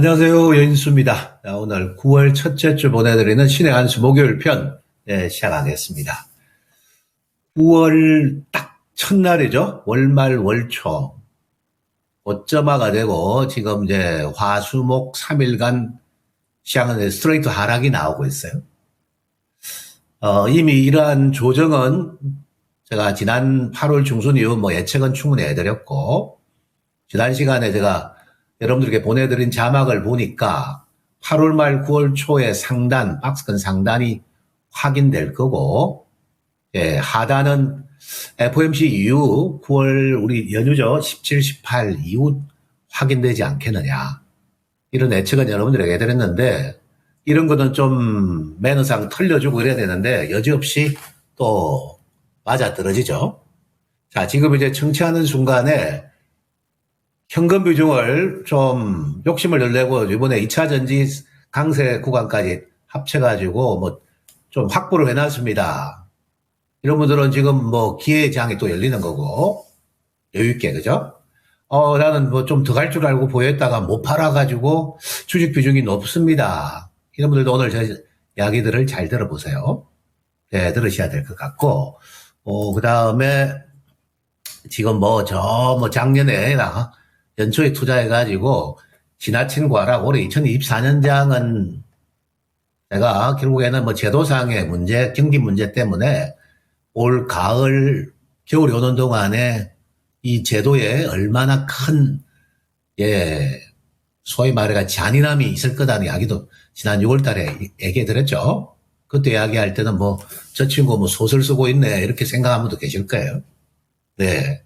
안녕하세요. 여인수입니다. 오늘 9월 첫째 주 보내드리는 신의 한수 목요일 편 시작하겠습니다. 9월 딱 첫날이죠. 월말 월초. 고점화가 되고 지금 이제 화수목 3일간 시장은 스트레이트 하락이 나오고 있어요. 이미 이러한 조정은 제가 지난 8월 중순 이후 예측은 충분히 해드렸고, 지난 시간에 제가 여러분들에게 보내드린 자막을 보니까 8월 말 9월 초에 상단, 박스권 상단이 확인될 거고, 하단은 FOMC 이후 9월 우리 연휴죠. 17, 18 이후 확인되지 않겠느냐. 이런 예측은 여러분들에게 해드렸는데, 이런 거는 좀 매너상 털려주고 이래야 되는데, 여지없이 또 맞아떨어지죠. 자, 지금 이제 청취하는 순간에 현금 비중을 좀 욕심을 덜내고 이번에 2차 전지 강세 구간까지 합쳐가지고 좀 확보를 해놨습니다. 이런 분들은 지금 기회장이 또 열리는 거고, 여유있게, 그죠? 나는 좀 더 갈 줄 알고 보였다가 못 팔아가지고 주식 비중이 높습니다. 이런 분들도 오늘 제 이야기들을 잘 들어보세요. 네, 들으셔야 될 것 같고, 그 다음에 지금 작년에 연초에 투자해가지고 지나친 과락, 올해 2024년장은 내가 결국에는 제도상의 문제, 경기 문제 때문에 올 가을, 겨울이 오는 동안에 이 제도에 얼마나 큰, 소위 말해 잔인함이 있을 거다는 이야기도 지난 6월 달에 얘기해드렸죠. 그때 이야기할 때는 저 친구 소설 쓰고 있네, 이렇게 생각한 분도 계실 거예요. 네.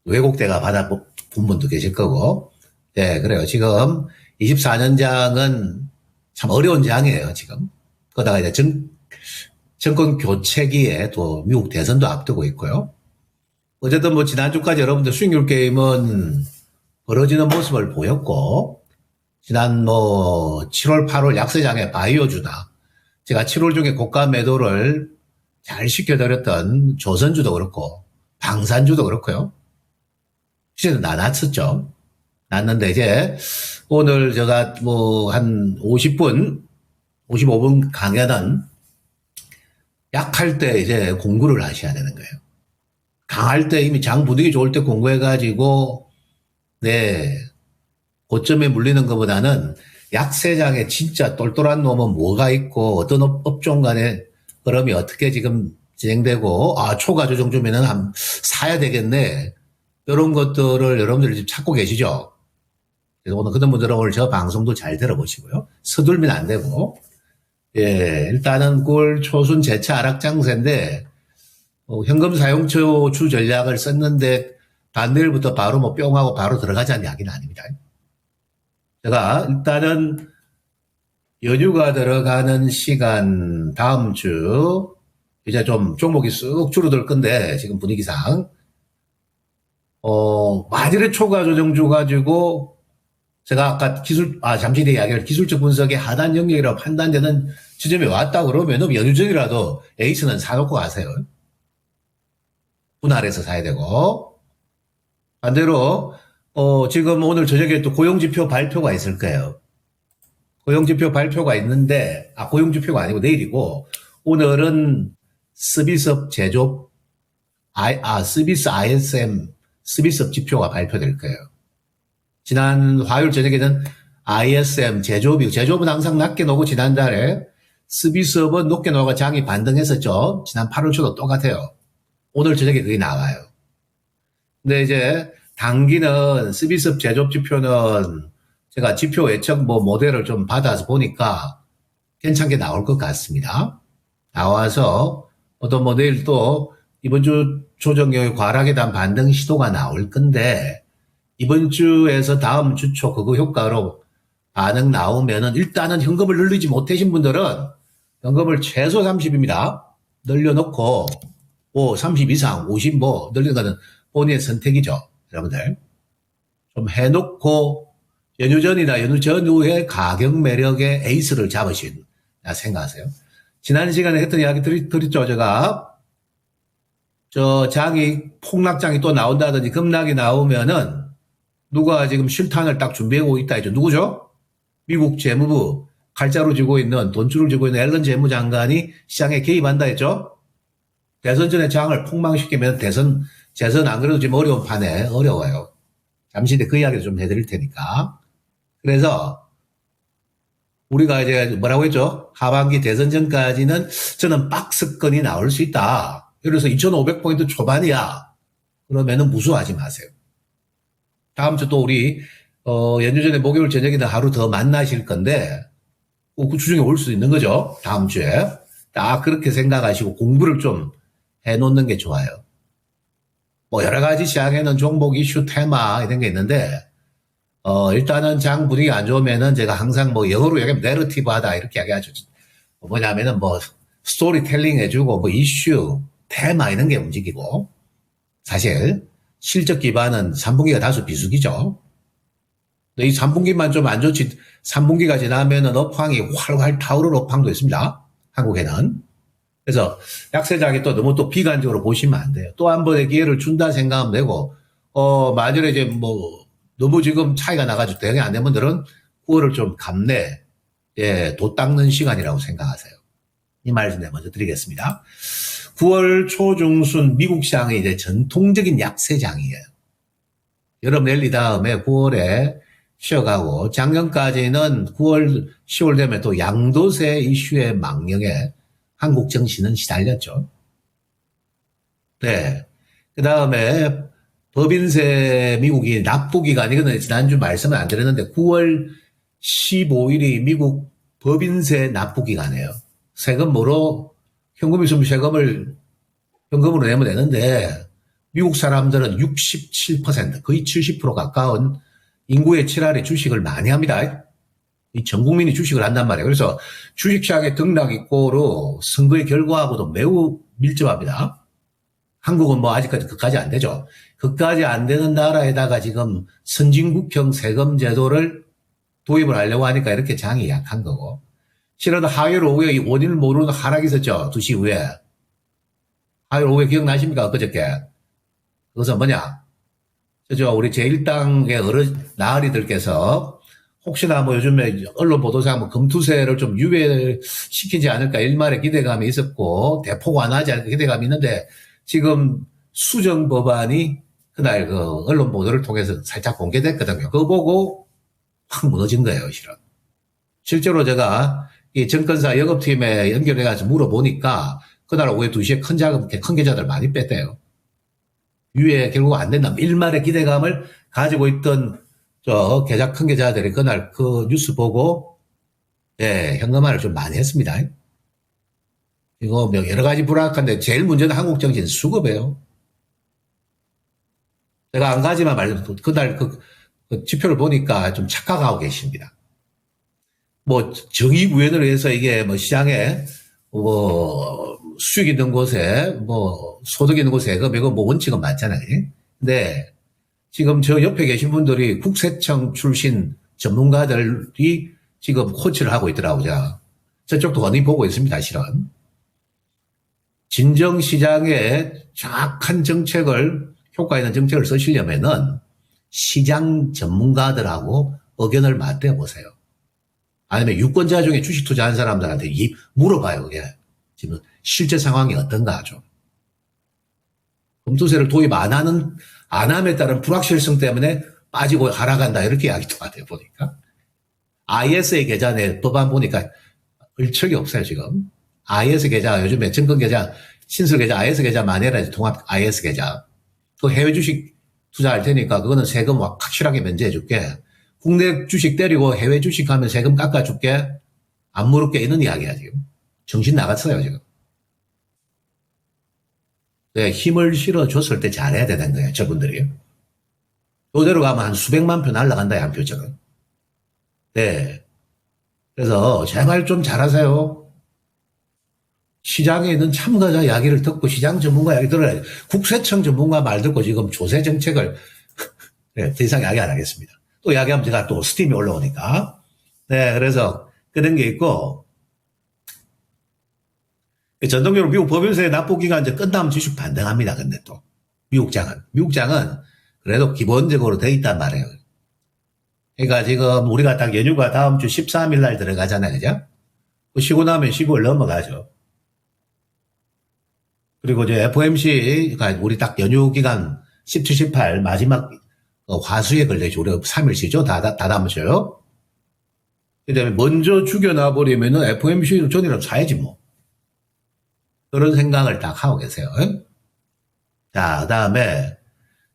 왜곡대가 받아본 분도 계실 거고. 네, 그래요. 지금 24년장은 참 어려운 장이에요, 지금. 그러다가 이제 정권 교체기에 또 미국 대선도 앞두고 있고요. 어쨌든 지난주까지 여러분들 수익률 게임은 벌어지는 모습을 보였고, 지난 7월, 8월 약세장에 바이오주나, 제가 7월 중에 고가 매도를 잘 시켜드렸던 조선주도 그렇고, 방산주도 그렇고요. 시세도 낮았었죠. 낮는데 이제 오늘 제가 한 50분, 55분 강연은 약할 때 이제 공부를 하셔야 되는 거예요. 강할 때 이미 장 분위기 좋을 때 공부해가지고, 고점에 물리는 것보다는 약세장에 진짜 똘똘한 놈은 뭐가 있고 어떤 업종 간의 흐름이 어떻게 지금 진행되고, 초과 조정 주면은 사야 되겠네. 이런 것들을 여러분들이 지금 찾고 계시죠? 그래서 오늘 그런 분들은 오늘 저 방송도 잘 들어보시고요. 서둘면 안 되고, 일단은 9월 초순 재차 하락장세인데, 현금 사용처 주 전략을 썼는데, 반내일부터 바로 뿅 하고 바로 들어가자는 이야기는 아닙니다. 제가 일단은 연휴가 들어가는 시간, 다음 주, 이제 좀 종목이 쑥 줄어들 건데, 지금 분위기상, 만일에 초과 조정주 가지고, 제가 아까 잠시 뒤에 이야기할 기술적 분석의 하단 영역이라고 판단되는 지점에 왔다 그러면 연휴 전이라도 에이스는 사놓고 가세요. 분할해서 사야 되고. 반대로, 지금 오늘 저녁에 또 고용지표 발표가 있을 거예요. 고용지표 발표가 있는데, 고용지표가 아니고 내일이고, 오늘은 서비스업 제조업, 서비스 ISM, 서비스업 지표가 발표될 거예요. 지난 화요일 저녁에는 ISM 제조업은 항상 낮게 나오고, 지난달에 서비스업은 높게 나오고 장이 반등했었죠. 지난 8월 초도 똑같아요. 오늘 저녁에 그게 나와요. 근데 이제 단기는 서비스업 제조업 지표는 제가 지표 예측 모델을 좀 받아서 보니까 괜찮게 나올 것 같습니다. 나와서 어떤 내일 또 이번 주 조정의 과락에 대한 반등 시도가 나올 건데, 이번 주에서 다음 주 초 그거 효과로 반응 나오면은 일단은 현금을 늘리지 못하신 분들은 현금을 최소 30입니다. 늘려놓고 30 이상 50 늘리는 거는 본인의 선택이죠. 여러분들 좀 해놓고 연휴 전이나 연휴 전후에 가격 매력의 에이스를 잡으신 생각하세요. 지난 시간에 했던 이야기 드렸죠. 제가 폭락장이 또 나온다든지 급락이 나오면은 누가 지금 실탄을 딱 준비하고 있다 했죠. 누구죠? 미국 재무부 칼자루 쥐고 있는 돈줄을 쥐고 있는 앨런 재무장관이 시장에 개입한다 했죠. 대선 전에 장을 폭망시키면 재선 안 그래도 지금 어려운 판에 어려워요. 잠시 뒤에 그 이야기도 좀 해드릴 테니까. 그래서 우리가 이제 뭐라고 했죠? 하반기 대선 전까지는 저는 박스권이 나올 수 있다. 그래서 2,500포인트 초반이야. 그러면은 무수하지 마세요. 다음 주 또 우리 연휴 전에 목요일 저녁이나 하루 더 만나실 건데 그 주중에 올 수 있는 거죠. 다음 주에. 딱 그렇게 생각하시고 공부를 좀 해놓는 게 좋아요. 뭐 여러 가지 시장에는 종목 이슈 테마 이런 게 있는데 일단은 장 분위기 안 좋으면은 제가 항상 뭐 영어로 얘기하면 내러티브 하다 이렇게 얘기하죠. 뭐냐면은 뭐 스토리텔링 해주고 뭐 이슈 테마 이런 게 움직이고 사실 실적 기반은 3분기가 다소 비수기죠. 이 3분기만 좀 안 좋지 3분기가 지나면은 업황이 활활 타오르는 업황도 있습니다. 한국에는. 그래서 약세장이 또 너무 또 비관적으로 보시면 안 돼요. 또 한 번의 기회를 준다 생각하면 되고 만약에 이제 뭐 너무 지금 차이가 나가지고 대응이 안 되는 분들은 9월을 좀 감내 도 닦는 시간이라고 생각하세요. 이 말씀 내가 먼저 드리겠습니다. 9월 초중순 미국 시장이 이제 전통적인 약세장이에요. 여름 랠리 다음에 9월에 쉬어가고 작년까지는 9월, 10월 되면 또 양도세 이슈의 망령에 한국 정신은 시달렸죠. 네. 그 다음에 법인세 미국이 납부기간이거든요. 지난주 말씀을 안 드렸는데 9월 15일이 미국 법인세 납부기간이에요. 세금으로 현금 있으면 세금을 현금으로 내면 되는데 미국 사람들은 67% 거의 70% 가까운 인구의 7할이 주식을 많이 합니다. 이 전 국민이 주식을 한단 말이에요. 그래서 주식시장의 등락 이꼬로 선거의 결과하고도 매우 밀접합니다. 한국은 뭐 아직까지 그까지 안 되죠. 그까지 안 되는 나라에다가 지금 선진국형 세금 제도를 도입을 하려고 하니까 이렇게 장이 약한 거고. 실은 화요일 오후에 이 원인을 모르는 하락이 있었죠. 2시 후에. 화요일 오후에 기억나십니까? 그저께. 그것은 뭐냐? 우리 제1당의 나으리들께서 혹시나 뭐 요즘에 언론 보도상 뭐 금투세를 좀 유예시키지 않을까 일말의 기대감이 있었고 대폭 완화하지 않을까 기대감이 있는데 지금 수정 법안이 그날 그 언론 보도를 통해서 살짝 공개됐거든요. 그거 보고 확 무너진 거예요, 실은. 실제로 제가 이 정권사 영업팀에 연결해가지고 물어보니까 그날 오후에 2시에 큰 계좌들 많이 뺐대요. 유예 결국 안 된다. 일말의 기대감을 가지고 있던 큰 계좌들이 그날 그 뉴스 보고 현금화를 좀 많이 했습니다. 이거 여러 가지 불확한데 제일 문제는 한국 정신 수급이에요. 제가 한 가지만 말해도 그날 그 지표를 보니까 좀 착각하고 계십니다. 뭐 정의구현을 위해서 이게 뭐 시장에 뭐 수익 있는 곳에 뭐 소득 있는 곳에 이거 뭐 원칙은 맞잖아요. 근데 지금 저 옆에 계신 분들이 국세청 출신 전문가들이 지금 코치를 하고 있더라고요. 저쪽도 거의 보고 있습니다, 실은. 진정시장에 정확한 정책을, 효과 있는 정책을 쓰시려면은 시장 전문가들하고 의견을 맞대보세요. 아니면 유권자 중에 주식 투자한 사람들한테 물어봐요, 그게. 지금 실제 상황이 어떤가 좀. 금투세를 도입 안 함에 따른 불확실성 때문에 빠지고 하락한다 이렇게 이야기도 하대요 보니까. ISA 계좌 내 법안 보니까 을척이 없어요 지금. IS 계좌 요즘에 증권 계좌 신설 계좌 IS 계좌 많이 해라 통합 IS 계좌. 또 해외 주식 투자할 테니까 그거는 세금 확실하게 면제해 줄게. 국내 주식 때리고 해외 주식 하면 세금 깎아줄게. 안 물을게 이런 이야기야 지금. 정신 나갔어요 지금. 네, 힘을 실어줬을 때 잘해야 되는 거예요, 저분들이. 이대로 가면 한 수백만 표 날라간다, 한 표처럼. 네. 그래서 제발 좀 잘하세요. 시장에 있는 참가자 이야기를 듣고 시장 전문가 이야기 들어야 돼요. 국세청 전문가 말 듣고 지금 조세 정책을 네, 더 이상 이야기 안 하겠습니다. 또 이야기하면 제가 또 스팀이 올라오니까. 네, 그래서 그런 게 있고 전통적으로 미국 법인세 납부기간 이제 끝나면 주식 반등합니다. 근데 또 미국장은 그래도 기본적으로 돼 있단 말이에요. 그러니까 지금 우리가 딱 연휴가 다음 주 13일 날 들어가잖아요. 그죠? 쉬고 나면 10월 넘어가죠. 그리고 이제 FOMC가 우리 딱 연휴 기간 17, 18 마지막 화수에 걸려있죠. 우리가 3일 쉬죠. 다 다음 주요. 그 다음에 먼저 죽여놔버리면은 FOMC는 전이라도 사야지 뭐. 그런 생각을 딱 하고 계세요. 자, 그 다음에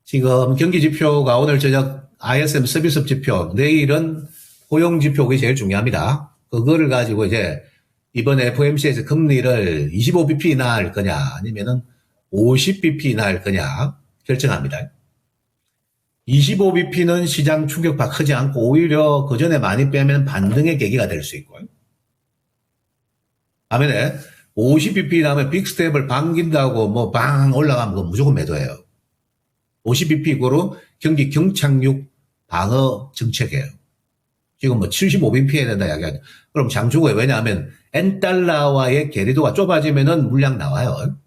지금 경기 지표가 오늘 저녁 ISM 서비스 지표, 내일은 고용 지표, 그게 제일 중요합니다. 그거를 가지고 이제 이번 FOMC에서 금리를 25bp나 할 거냐, 아니면은 50bp나 할 거냐 결정합니다. 25bp는 시장 충격파 크지 않고 오히려 그 전에 많이 빼면 반등의 계기가 될 수 있고요. 반면에 50bp 나면 빅스텝을 반긴다고 뭐 방 올라가면 그거 무조건 매도해요. 50bp고로 경기 경착륙 방어 정책이에요. 지금 뭐 75bp 해야 된다 이야기하죠. 그럼 장주고에 왜냐하면 N달러와의 괴리도가 좁아지면은 물량 나와요.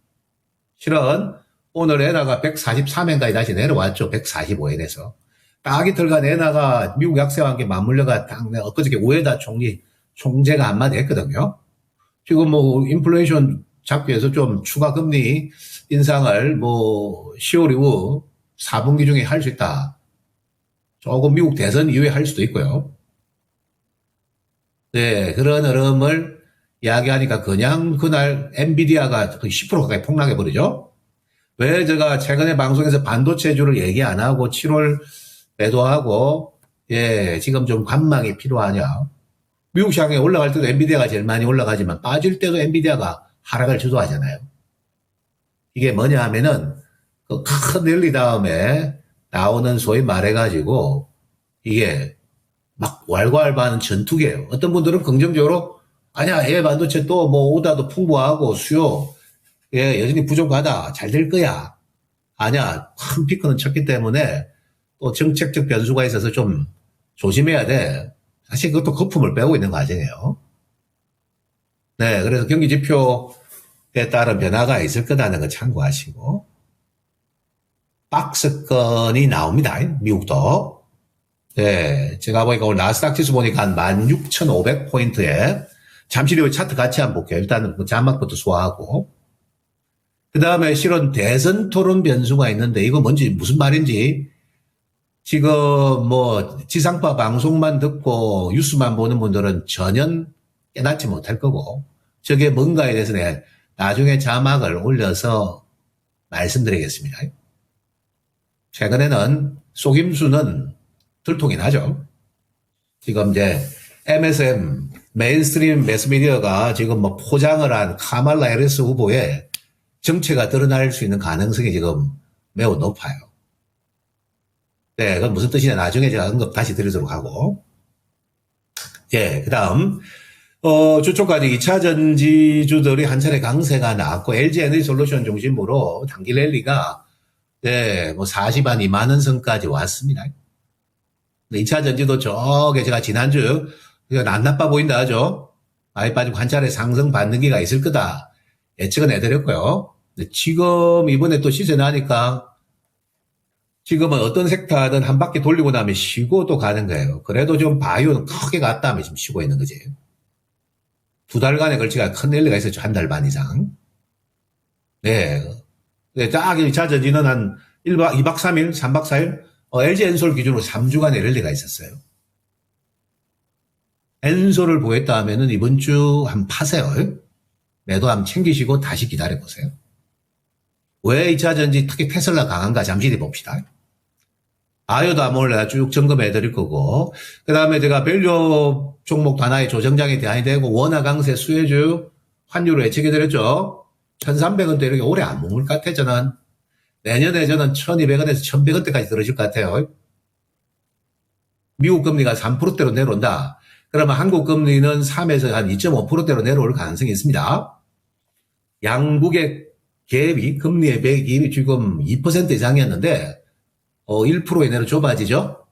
실은 오늘 엔화가 143엔까지 다시 내려왔죠. 145엔에서. 딱 이틀간 엔화가 미국 약세와 함께 맞물려가 딱 엊그저께 우에다 총재가 한마디 했거든요. 지금 뭐 인플레이션 잡기 위해서 좀 추가 금리 인상을 뭐 10월 이후 4분기 중에 할 수 있다. 조금 미국 대선 이후에 할 수도 있고요. 네, 그런 흐름을 이야기하니까 그냥 그날 엔비디아가 10% 가까이 폭락해버리죠. 왜 제가 최근에 방송에서 반도체주를 얘기 안 하고 7월 매도하고, 예, 지금 좀 관망이 필요하냐. 미국 시장에 올라갈 때도 엔비디아가 제일 많이 올라가지만 빠질 때도 엔비디아가 하락을 주도하잖아요. 이게 뭐냐 하면은 그 큰 랠리 다음에 나오는 소위 말해가지고 이게 막 왈가왈부하는 전투기예요. 어떤 분들은 긍정적으로 아니야, 예, 반도체 또 뭐 오다도 풍부하고 수요 예, 여전히 부족하다. 잘 될 거야. 아니야, 큰 피크는 쳤기 때문에 또 정책적 변수가 있어서 좀 조심해야 돼. 사실 그것도 거품을 빼고 있는 과정이에요. 네, 그래서 경기 지표에 따른 변화가 있을 거다는 거 참고하시고. 박스권이 나옵니다. 미국도. 네, 제가 보니까 오늘 나스닥 지수 보니까 한 16,500포인트에 잠시 뒤에 차트 같이 한번 볼게요. 일단은 자막부터 소화하고. 그 다음에 실은 대선 토론 변수가 있는데 이거 뭔지 무슨 말인지 지금 뭐 지상파 방송만 듣고 뉴스만 보는 분들은 전혀 깨닫지 못할 거고 저게 뭔가에 대해서 내가 나중에 자막을 올려서 말씀드리겠습니다. 최근에는 속임수는 들통이 나죠. 지금 이제 MSM 메인스트림 매스미디어가 지금 뭐 포장을 한 카말라 해리스 후보의 정체가 드러날 수 있는 가능성이 지금 매우 높아요. 네, 그건 무슨 뜻이냐 나중에 제가 언급 다시 드리도록 하고. 예, 그 다음 주초까지 2차 전지주들이 한 차례 강세가 나왔고 LG 에너지 솔루션 중심으로 단기 랠리가 네, 뭐 40만 2만 원 선까지 왔습니다. 2차 전지도 저게 제가 지난주 안 나빠 보인다 하죠. 많이 빠지고 한 차례 상승 반등기가 있을 거다. 예측은 해드렸고요. 지금 이번에 또 시세 나니까 지금은 어떤 섹터든 한 바퀴 돌리고 나면 쉬고 또 가는 거예요. 그래도 좀 바이오는 크게 갔다면 지금 쉬고 있는 거지. 2달간의 걸치가 큰 랠리가 있었죠. 한 달 반 이상. 네. 딱 1차 전지는 한 2박 3일, 3박 4일, LG 엔솔 기준으로 3주간의 랠리가 있었어요. 엔솔을 보였다 하면은 이번 주 한번 파세요. 매도 한번 챙기시고 다시 기다려보세요. 왜 2차 전지 특히 테슬라 강한가 잠시 뒤에 봅시다. 아이오도 한번 내가 쭉 점검해 드릴 거고, 그 다음에 제가 밸류 종목 단하의 조정장에 대항이 되고, 원화 강세 수혜주 환율을 예측해 드렸죠. 1,300원대 이렇게 오래 안 머물 것 같아요, 저는. 내년에 저는 1,200원에서 1,100원대까지 떨어질 것 같아요. 미국 금리가 3%대로 내려온다. 그러면 한국 금리는 3에서 한 2.5%대로 내려올 가능성이 있습니다. 양국의 갭이, 금리의 갭이 지금 2% 이상이었는데, 1% 이내로 좁아지죠?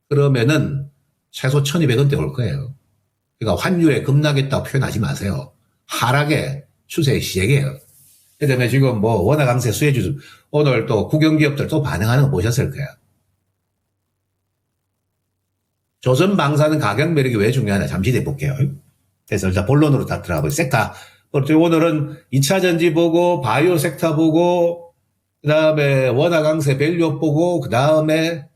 그러면은 최소 1,200원대 올 거예요. 그러니까 환율에 급락했다고 표현하지 마세요. 하락의 추세의 시작이에요. 그 다음에 지금 뭐 원화 강세 수혜주 오늘 또 국영기업들 또 반응하는 거 보셨을 거예요. 조선 방사능 가격 매력이 왜 중요하냐 잠시 뒤에 볼게요. 그래서 일단 본론으로 다 들어가고 섹터. 오늘은 2차 전지 보고 바이오 섹터 보고 그다음에 원화 강세 밸류업 보고 그다음에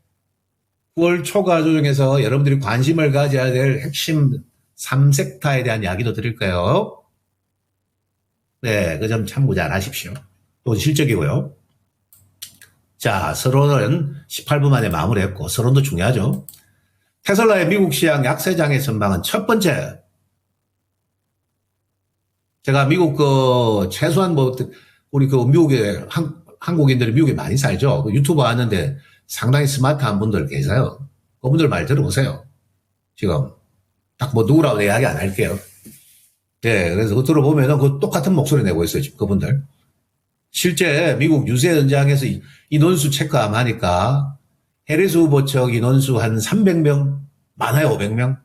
9월 초과 조정에서 여러분들이 관심을 가져야 될 핵심 3섹터에 대한 이야기도 드릴 거예요. 네, 그 점 참고 잘 하십시오. 또 실적이고요. 자, 서론은 18분 만에 마무리했고 서론도 중요하죠. 테슬라의 미국 시장 약세장의 전망은 첫 번째. 제가 미국 최소한 우리 미국에 한국인들이 미국에 많이 살죠. 유튜브 하는데 상당히 스마트한 분들 계세요. 그분들 말 들어보세요. 지금 딱 누구라고 이야기 안 할게요. 네, 그래서 그거 들어보면은 그 똑같은 목소리 내고 있어요. 지금 그분들. 실제 미국 유세 현장에서 인원수 체크함 하니까 해리스 후보 측 인원수 한 300명, 많아요 500명.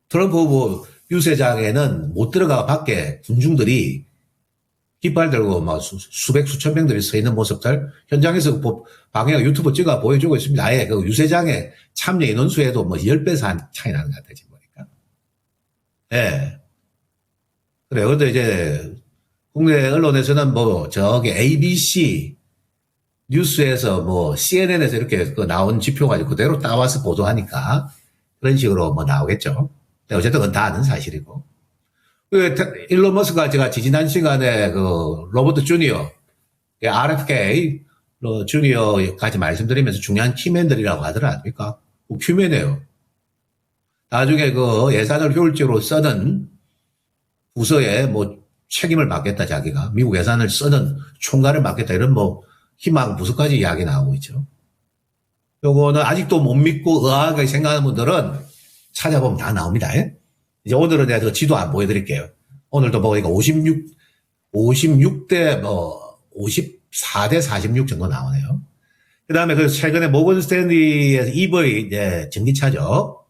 트럼프 후보 유세장에는 못 들어가 밖에 군중들이 깃발 들고 막 수백 수천 명들이 서 있는 모습들 현장에서 방해가 유튜브 찍어 보여주고 있습니다. 아예 그 유세장에 참여 인원수에도 뭐 10배 차이 나는 것 같아요. 지금 보니까. 예. 네. 그래요. 근데 이제 국내 언론에서는 저기 ABC 뉴스에서 CNN에서 이렇게 나온 지표 가지고 그대로 따와서 보도하니까 그런 식으로 나오겠죠. 어쨌든 그건 다 아는 사실이고. 일론 머스크가 제가 지난 시간에 로버트 주니어, RFK 주니어까지 말씀드리면서 중요한 키맨들이라고 하더라 아닙니까? 키맨이에요. 나중에 예산을 효율적으로 쓰는 부서에 책임을 맡겠다 자기가. 미국 예산을 쓰는 총괄을 맡겠다 이런 희망 부서까지 이야기 나오고 있죠. 요거는 아직도 못 믿고 의아하게 생각하는 분들은 찾아보면 다 나옵니다. 이제 오늘은 내가 지도 안 보여드릴게요. 오늘도 보니까 54대 54대 46 정도 나오네요. 그 다음에 최근에 모건 스탠리에서 EV, 전기차죠.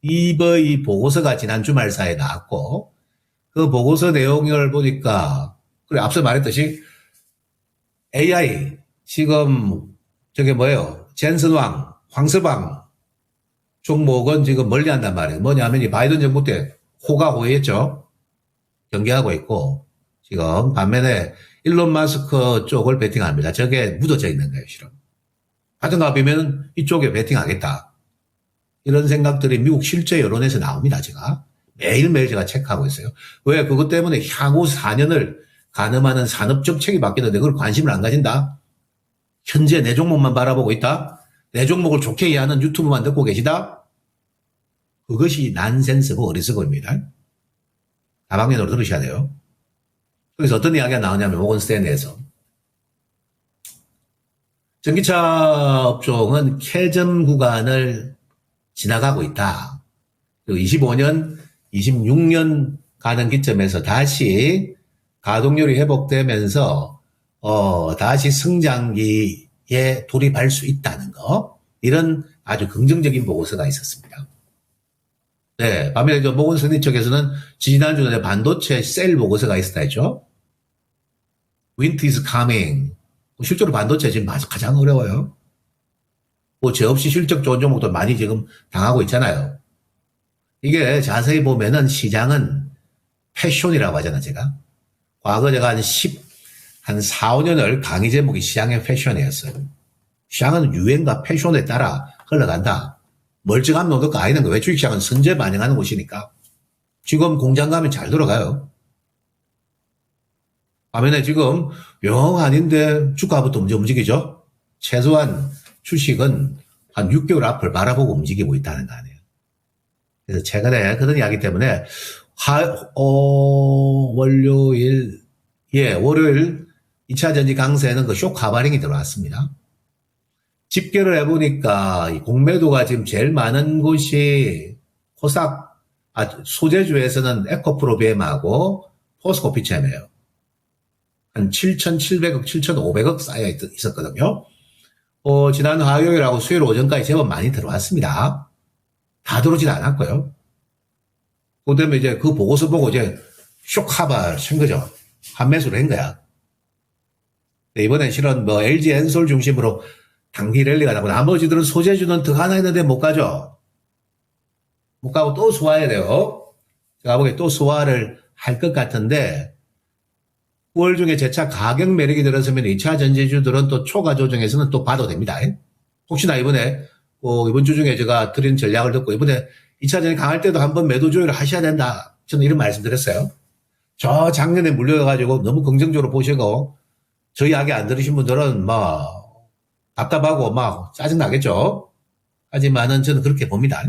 EV 보고서가 지난 주말 사이에 나왔고, 그 보고서 내용을 보니까, 그래, 앞서 말했듯이 AI, 지금 저게 뭐예요? 젠슨 황서방 종목은 지금 멀리 한단 말이에요. 뭐냐면 이 바이든 정부 때 호가호위했죠. 경계하고 있고 지금 반면에 일론 마스크 쪽을 베팅합니다. 저게 묻어져 있는 거예요. 실은. 같은 값이면 이쪽에 베팅하겠다. 이런 생각들이 미국 실제 여론에서 나옵니다. 제가 매일매일 제가 체크하고 있어요. 왜? 그것 때문에 향후 4년을 가늠하는 산업정책이 바뀌는데 그걸 관심을 안 가진다? 현재 내 종목만 바라보고 있다? 내 종목을 좋게 이해하는 유튜브만 듣고 계시다? 그것이 난센스고 어리석음입니다. 다방면으로 들으셔야 돼요. 그래서 어떤 이야기가 나오냐면 모건 스탠리에서 전기차 업종은 캐전 구간을 지나가고 있다. 그리고 25년, 26년 가는 기점에서 다시 가동률이 회복되면서 다시 성장기에 돌입할 수 있다는 거. 이런 아주 긍정적인 보고서가 있었습니다. 네, 반면에 모건 스탠리 쪽에서는 지난주에 반도체 셀 보고서가 있었다 했죠. Winter is coming. 실제로 반도체 지금 가장 어려워요. 제 없이 실적 좋은 종목도 많이 지금 당하고 있잖아요. 이게 자세히 보면은 시장은 패션이라고 하잖아요, 제가. 과거 제가 한 4, 5년을 강의 제목이 시장의 패션이었어요. 시장은 유행과 패션에 따라 흘러간다. 멀쩡한 놈도 아니는 거예요. 주식시장은 선제 반영하는 곳이니까. 지금 공장 가면 잘 돌아가요. 반면에 지금 영 아닌데 주가부터 움직이죠. 최소한 주식은 한 6개월 앞을 바라보고 움직이고 있다는 거 아니에요. 그래서 최근에 그런 이야기 때문에 월요일 2차 전지 강세는 쇼 카바링이 들어왔습니다. 집계를 해보니까 공매도가 지금 제일 많은 곳이 소재주에서는 에코프로비엠하고 포스코피챔이에요. 한 7,700억, 7,500억 쌓여 있었거든요. 지난 화요일하고 수요일 오전까지 제법 많이 들어왔습니다. 다 들어오진 않았고요. 그 다음에 이제 그 보고서 보고 이제 쇼카바 친 거죠. 환매수를 한 거야. 이번엔 실은 LG 엔솔 중심으로 단기 랠리가 나고 나머지들은 소재주는 더 하나 했는데 못 가죠. 못 가고 또 소화해야 돼요. 제가 보기에 또 소화를 할 것 같은데 9월 중에 재차 가격 매력이 들어서면 2차 전지주들은 또 초과 조정에서는 또 봐도 됩니다. 혹시나 이번에 이번 주 중에 제가 드린 전략을 듣고 이번에 2차 전지 강할 때도 한번 매도 조율을 하셔야 된다. 저는 이런 말씀 드렸어요. 저 작년에 물려가지고 너무 긍정적으로 보시고 저 이야기 안 들으신 분들은 막 답답하고 막 짜증나겠죠. 하지만은 저는 그렇게 봅니다.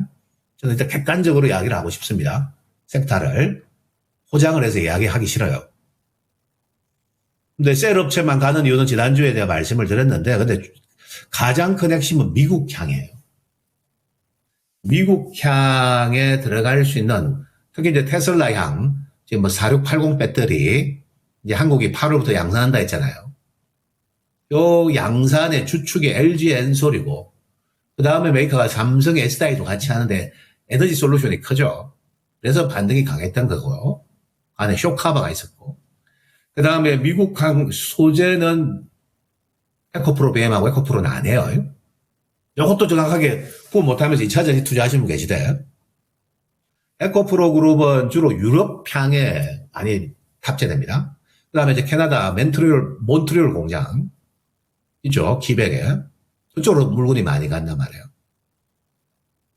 저는 일단 객관적으로 이야기를 하고 싶습니다. 섹터를 포장을 해서 이야기하기 싫어요. 근데 셀 업체만 가는 이유는 지난주에 내가 말씀을 드렸는데 근데 가장 큰 핵심은 미국향이에요. 미국향에 들어갈 수 있는 특히 이제 테슬라향 지금 뭐 4680 배터리 이제 한국이 8월부터 양산한다 했잖아요. 요 양산의 주축이 LG 엔솔이고 그 다음에 메이커가 삼성 SDI도 같이 하는데 에너지 솔루션이 크죠. 그래서 반등이 강했던 거고요. 안에 쇼카바가 있었고 그 다음에 미국항 소재는 에코프로 BM하고 에코프로는 안 해요. 이것도 정확하게 구분 못하면서 2차전지 투자하시는 분 계시대. 에코프로 그룹은 주로 유럽향에 많이 탑재됩니다. 그 다음에 이제 캐나다 몬트리올 공장 있죠. 기백에. 그쪽으로 물건이 많이 간단 말이에요.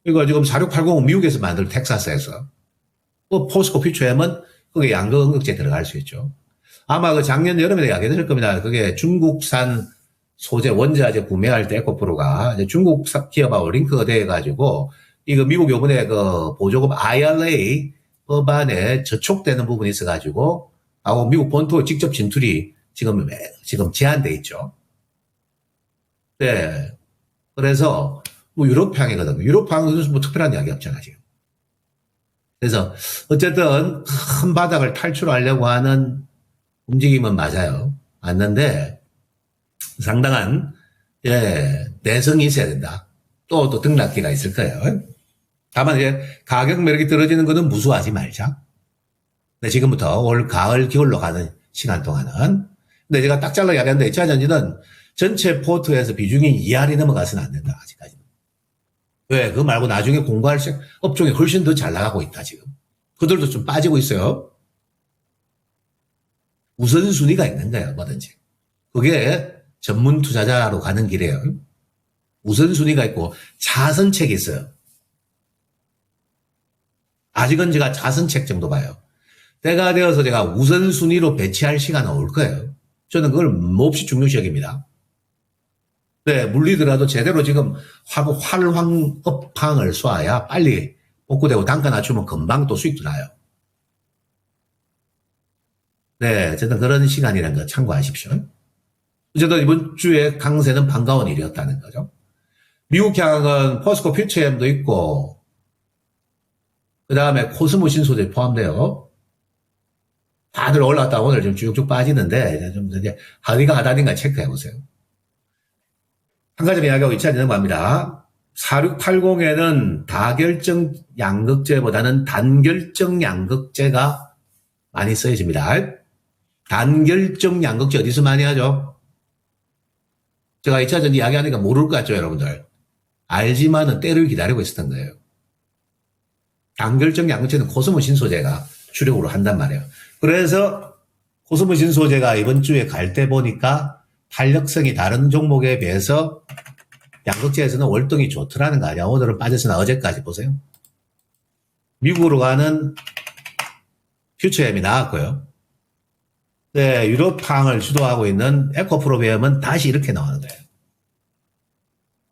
이거 지금 4680은 미국에서 만들 텍사스에서. 포스코 퓨처엠은 그게 양극 응급제 들어갈 수 있죠. 아마 그 작년 여름에 이야기 드릴 겁니다. 그게 중국산 소재 원자재 구매할 때 에코프로가 중국 기업하고 링크가 돼가지고 이거 미국 요번에 그 보조금 IRA 법안에 저촉되는 부분이 있어가지고 하고 미국 본토 직접 진출이 지금 제한돼 있죠. 네. 그래서 뭐 유럽향이거든요. 유럽향은 뭐 특별한 이야기 없잖아 지금. 그래서 어쨌든 큰 바닥을 탈출하려고 하는 움직임은 맞는데 상당한 내성이 있어야 된다. 또 등락기가 있을 거예요. 다만 이제 가격 매력이 떨어지는 것은 무수하지 말자. 근데 지금부터 올 가을 겨울로 가는 시간 동안은 근데 제가 딱 잘라 이야기하는데 2차 전지는 전체 포트에서 비중이 2할이 넘어가서는 안 된다 아직까지는. 왜? 그거 말고 나중에 공부할 업종이 훨씬 더 잘 나가고 있다 지금. 그들도 좀 빠지고 있어요. 우선순위가 있는 거예요 뭐든지. 그게 전문 투자자로 가는 길이에요. 우선순위가 있고 자선책이 있어요. 아직은 제가 자선책 정도 봐요. 때가 되어서 제가 우선순위로 배치할 시간은 올 거예요. 저는 그걸 몹시 중요시 여깁니다. 네, 물리더라도 제대로 지금 활황업황을 쏴야 빨리 복구되고 단가 낮추면 금방 또 수익도 나요. 네, 어쨌든 그런 시간이라는 거 참고하십시오. 어쨌든 이번 주에 강세는 반가운 일이었다는 거죠. 미국향은 포스코 퓨처엠도 있고 그 다음에 코스모 신소재 포함돼요. 다들 올라왔다 오늘 좀 쭉쭉 빠지는데 좀 이제 하디가 하단인가 체크해보세요. 한 가지 이야기하고 2차 넘어갑니다. 4680에는 다결정 양극재보다는 단결정 양극재가 많이 쓰여집니다. 단결정 양극재 어디서 많이 하죠? 제가 2차 전지 이야기하니까 모를 것 같죠, 여러분들? 알지만은 때를 기다리고 있었던 거예요. 단결정 양극재는 코스모 신소재가 주력으로 한단 말이에요. 그래서 코스모 신소재가 이번 주에 갈 때 보니까 탄력성이 다른 종목에 비해서 양극재에서는 월등히 좋더라는 거 아니야. 오늘은 빠졌으나 어제까지 보세요. 미국으로 가는 퓨처엠이 나왔고요. 네, 유럽항을 주도하고 있는 에코프로비엠은 다시 이렇게 나오는 거예요.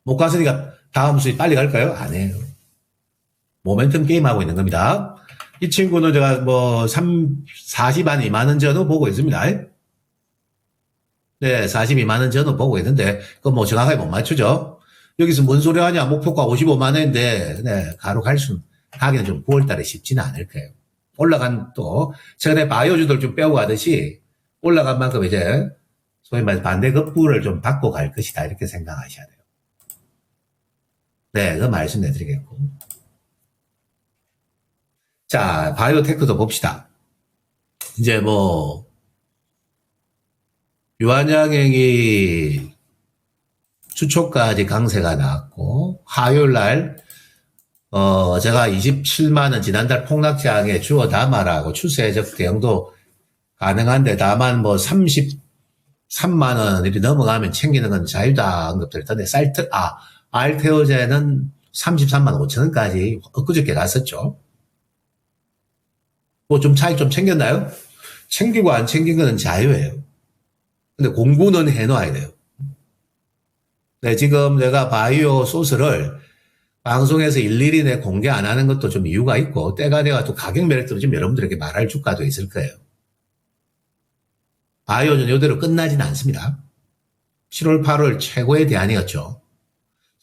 못 갔으니까 다음 수익 빨리 갈까요? 아니에요. 모멘텀 게임하고 있는 겁니다. 이 친구는 제가 42만 2만 원 전후 보고 있습니다. 네, 42만 원 전후 보고 있는데, 그거 정확하게 못 맞추죠? 여기서 뭔 소리 하냐? 목표가 55만 원인데, 네, 가기는 좀 9월 달에 쉽지는 않을 거예요. 올라간 최근에 바이오주들 좀 빼고 가듯이, 올라간 만큼 이제, 소위 말해서 반대급부를 좀 받고 갈 것이다. 이렇게 생각하셔야 돼요. 네, 그 말씀해드리겠고. 자, 바이오테크도 봅시다. 이제 유한양행이 주초까지 강세가 나왔고, 화요일 날 제가 27만 원 지난달 폭락장에 주워 담아라고 추세적 대응도 가능한데 다만 뭐 33만 원이 넘어가면 챙기는 건 자유다 언급드렸던데 알테오제는 33만 5천 원까지 엊그저께 갔었죠. 뭐 좀 차익 좀 챙겼나요? 챙기고 안 챙긴 거는 자유예요. 근데 공부는 해놔야 돼요. 네, 지금 내가 바이오 소스를 방송에서 일일이 내 공개 안 하는 것도 좀 이유가 있고 때가 돼가 또 가격 매력도 좀 여러분들에게 말할 주가도 있을 거예요. 바이오는 이대로 끝나지는 않습니다. 7월 8월 최고의 대안이었죠.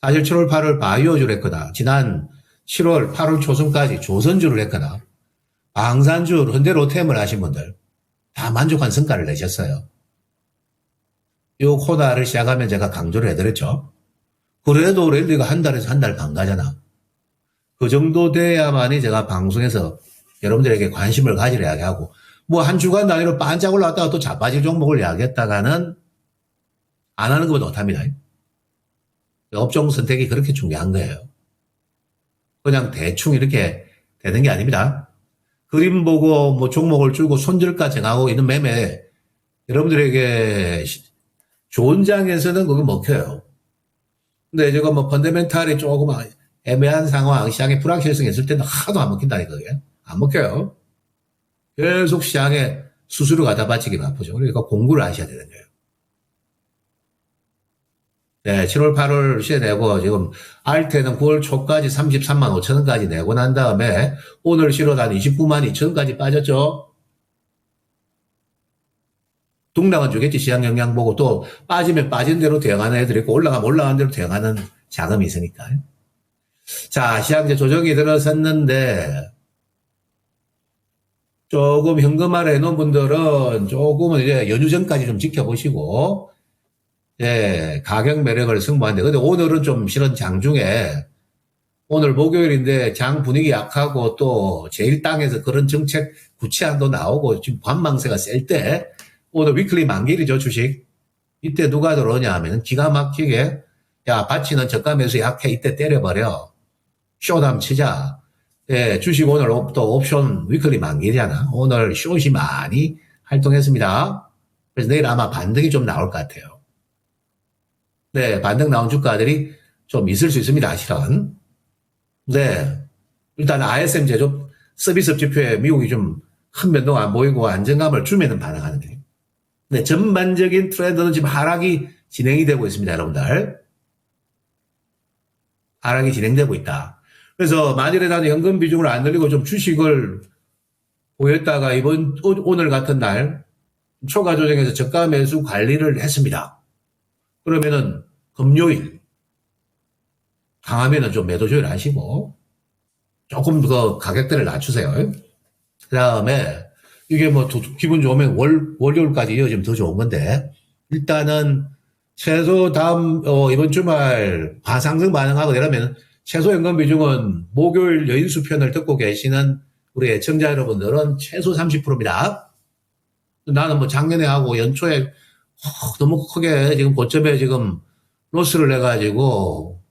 사실 7월 8월 바이오주를 했거나 지난 7월 8월 초순까지 조선주를 했거나 방산주 현대로템을 하신 분들 다 만족한 성과를 내셨어요. 이 코너를 시작하면 제가 강조를 해드렸죠. 그래도 랠리가 한 달에서 한 달 반 가잖아. 그 정도 돼야만이 제가 방송에서 여러분들에게 관심을 가지려 이야기하고 뭐 한 주간 단위로 반짝 올라왔다가 또 자빠질 종목을 이야기했다가는 안 하는 것보다 못합니다. 업종 선택이 그렇게 중요한 거예요. 그냥 대충 이렇게 되는 게 아닙니다. 그림 보고 뭐 종목을 주고 손절가 정하고 있는 매매 여러분들에게 좋은 장에서는 그거 먹혀요. 근데 제가 뭐 펀더멘탈이 조금 애매한 상황, 시장에 불확실성이 있을 때는 하도 안 먹힌다니까 그게. 안 먹혀요. 계속 시장에 수수료 갖다 바치기 바쁘죠. 그러니까 공부를 하셔야 되는 거예요. 네, 7월, 8월 시에 내고 지금 알테는 9월 초까지 33만 5천 원까지 내고 난 다음에 오늘 실어도 한 29만 2천 원까지 빠졌죠. 둥락은 주겠지. 시장 영향 보고 또 빠지면 빠진 대로 대응하는 애들이 있고 올라가면 올라간 대로 대응하는 자금이 있으니까. 자, 시장 이제 조정이 들어섰는데 조금 현금화를 해놓은 분들은 조금은 이제 연휴 전까지 좀 지켜보시고 예, 가격 매력을 승부하는데 근데 오늘은 좀 실은 장중에 오늘 목요일인데 장 분위기 약하고 또 제1당에서 그런 정책 구체안도 나오고 지금 관망세가 셀 때 오늘 위클리 만길이죠 주식. 이때 누가 들어오냐 하면 기가 막히게 야 바치는 저가 매수 약해 이때 때려버려. 숏함 치자. 예, 주식 오늘 또 옵션 위클리 만길이잖아. 오늘 숏이 많이 활동했습니다. 그래서 내일 아마 반등이 좀 나올 것 같아요. 네, 반등 나온 주가들이 좀 있을 수 있습니다, 실은. 네, 일단 ISM 제조 서비스 지표에 미국이 좀 큰 변동 안 보이고 안정감을 주면은 반응하는 거예요. 네, 전반적인 트렌드는 지금 하락이 진행이 되고 있습니다, 여러분들. 하락이 진행되고 있다. 그래서 만일에 나는 연금 비중을 안 늘리고 좀 주식을 보였다가 오늘 같은 날 초과 조정에서 저가 매수 관리를 했습니다. 그러면은 금요일 강하면은 좀 매도 조율 하시고 조금 더 가격대를 낮추세요. 그 다음에 이게 뭐 기분 좋으면 월요일까지 이어지면 더 좋은 건데 일단은 최소 다음 이번 주말 과상승 반응하고 내려면 최소 연금 비중은 목요일 여인수 편을 듣고 계시는 우리 애청자 여러분들은 최소 30%입니다. 나는 뭐 작년에 하고 연초에 너무 크게 지금 고점에 지금 로스를 내가지고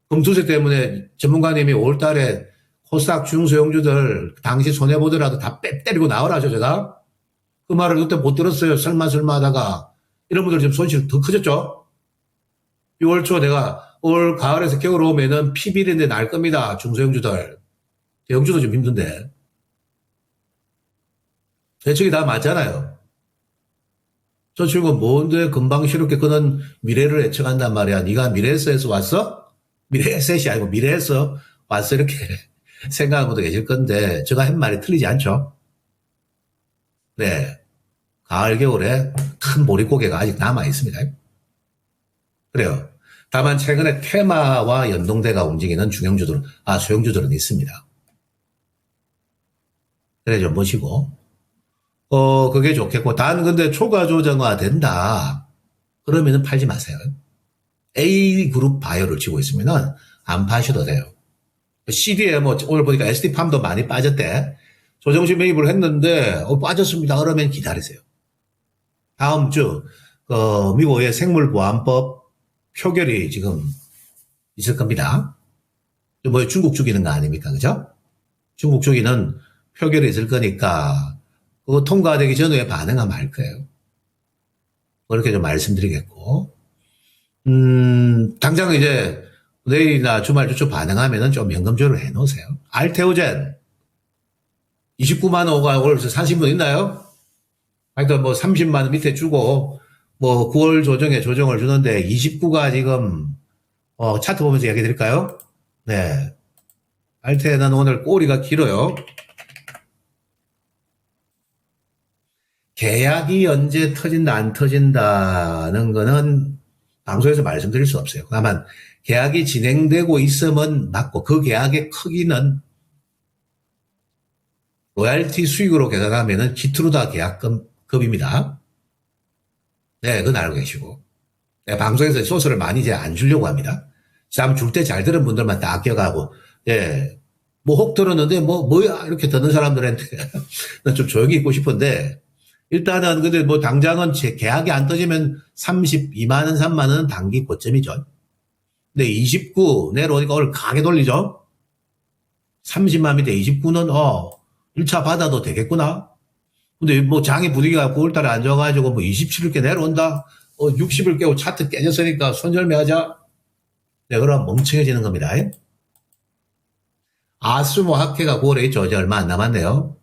금투세 때문에 전문가님이 5월달에 코스닥 중소형주들 당시 손해보더라도 다 때리고 나오라죠 제가. 그 말을 그때 못 들었어요. 설마 하다가 이런 분들 지금 손실 더 커졌죠. 6월 초 내가 올 가을에서 겨울 오면은 PB인데 날 겁니다. 중소형주들. 대형주도 좀 힘든데. 대책이 다 맞잖아요. 저 친구 뭔데 금방 쉽게 그는 미래를 예측한단 말이야. 네가 미래에서에서 왔어? 미래에셋이 아니고 미래에서 왔어 이렇게 생각하는 분도 계실 건데 제가 한 말이 틀리지 않죠? 네. 가을 겨울에 큰 보릿고개가 아직 남아 있습니다. 그래요. 다만 최근에 테마와 연동돼가 움직이는 소형주들은 있습니다. 그래 좀 보시고 그게 좋겠고 단 근데 초과 조정화 된다. 그러면은 팔지 마세요. A그룹 바이오를 치고 있으면은 안 파셔도 돼요. CD에 뭐 오늘 보니까 SD팜도 많이 빠졌대. 조정식 매입을 했는데 빠졌습니다. 그러면 기다리세요. 다음 주 미국의 생물보안법 표결이 지금 있을 겁니다. 뭐 중국 죽이는 거 아닙니까? 그죠? 중국 죽이는 표결이 있을 거니까 그거 통과되기 전에 반응하면 할 거예요. 그렇게 좀 말씀드리겠고, 당장 이제 내일이나 주말 주초 반응하면은 좀 연금 조율을 해 놓으세요. 알테오젠 29만 원가 올 사신 분 있나요? 하여튼 뭐 30만 원 밑에 주고 뭐 9월 조정에 조정을 주는데 29가 지금 차트 보면서 이야기 드릴까요? 네. 알테는 오늘 꼬리가 길어요. 계약이 언제 터진다 안 터진다는 거는 방송에서 말씀드릴 수 없어요. 다만 계약이 진행되고 있으면 맞고 그 계약의 크기는 로얄티 수익으로 계산하면은 키트루다 계약급입니다. 네, 그건 알고 계시고. 네, 방송에서 소스를 많이 이제 안 주려고 합니다. 다음 줄 때 잘 들은 분들만 다 아껴가고, 예, 뭐 혹 들었는데 뭐야 이렇게 듣는 사람들한테 좀 조용히 있고 싶은데 일단은 근데 뭐 당장은 제 계약이 안 떠지면 32만 원, 3만 원은 단기 고점이죠. 근데 29 내려오니까 오늘 강하게 돌리죠. 30만 밑에 29는 1차 받아도 되겠구나. 근데 뭐 장의 분위기가 9월달에 안 좋아가지고 뭐 27을 깨 내려온다. 60을 깨고 차트 깨졌으니까 손절매하자. 네, 그럼 멍청해지는 겁니다. 아스모 학회가 9월에 있죠. 이제 얼마 안 남았네요.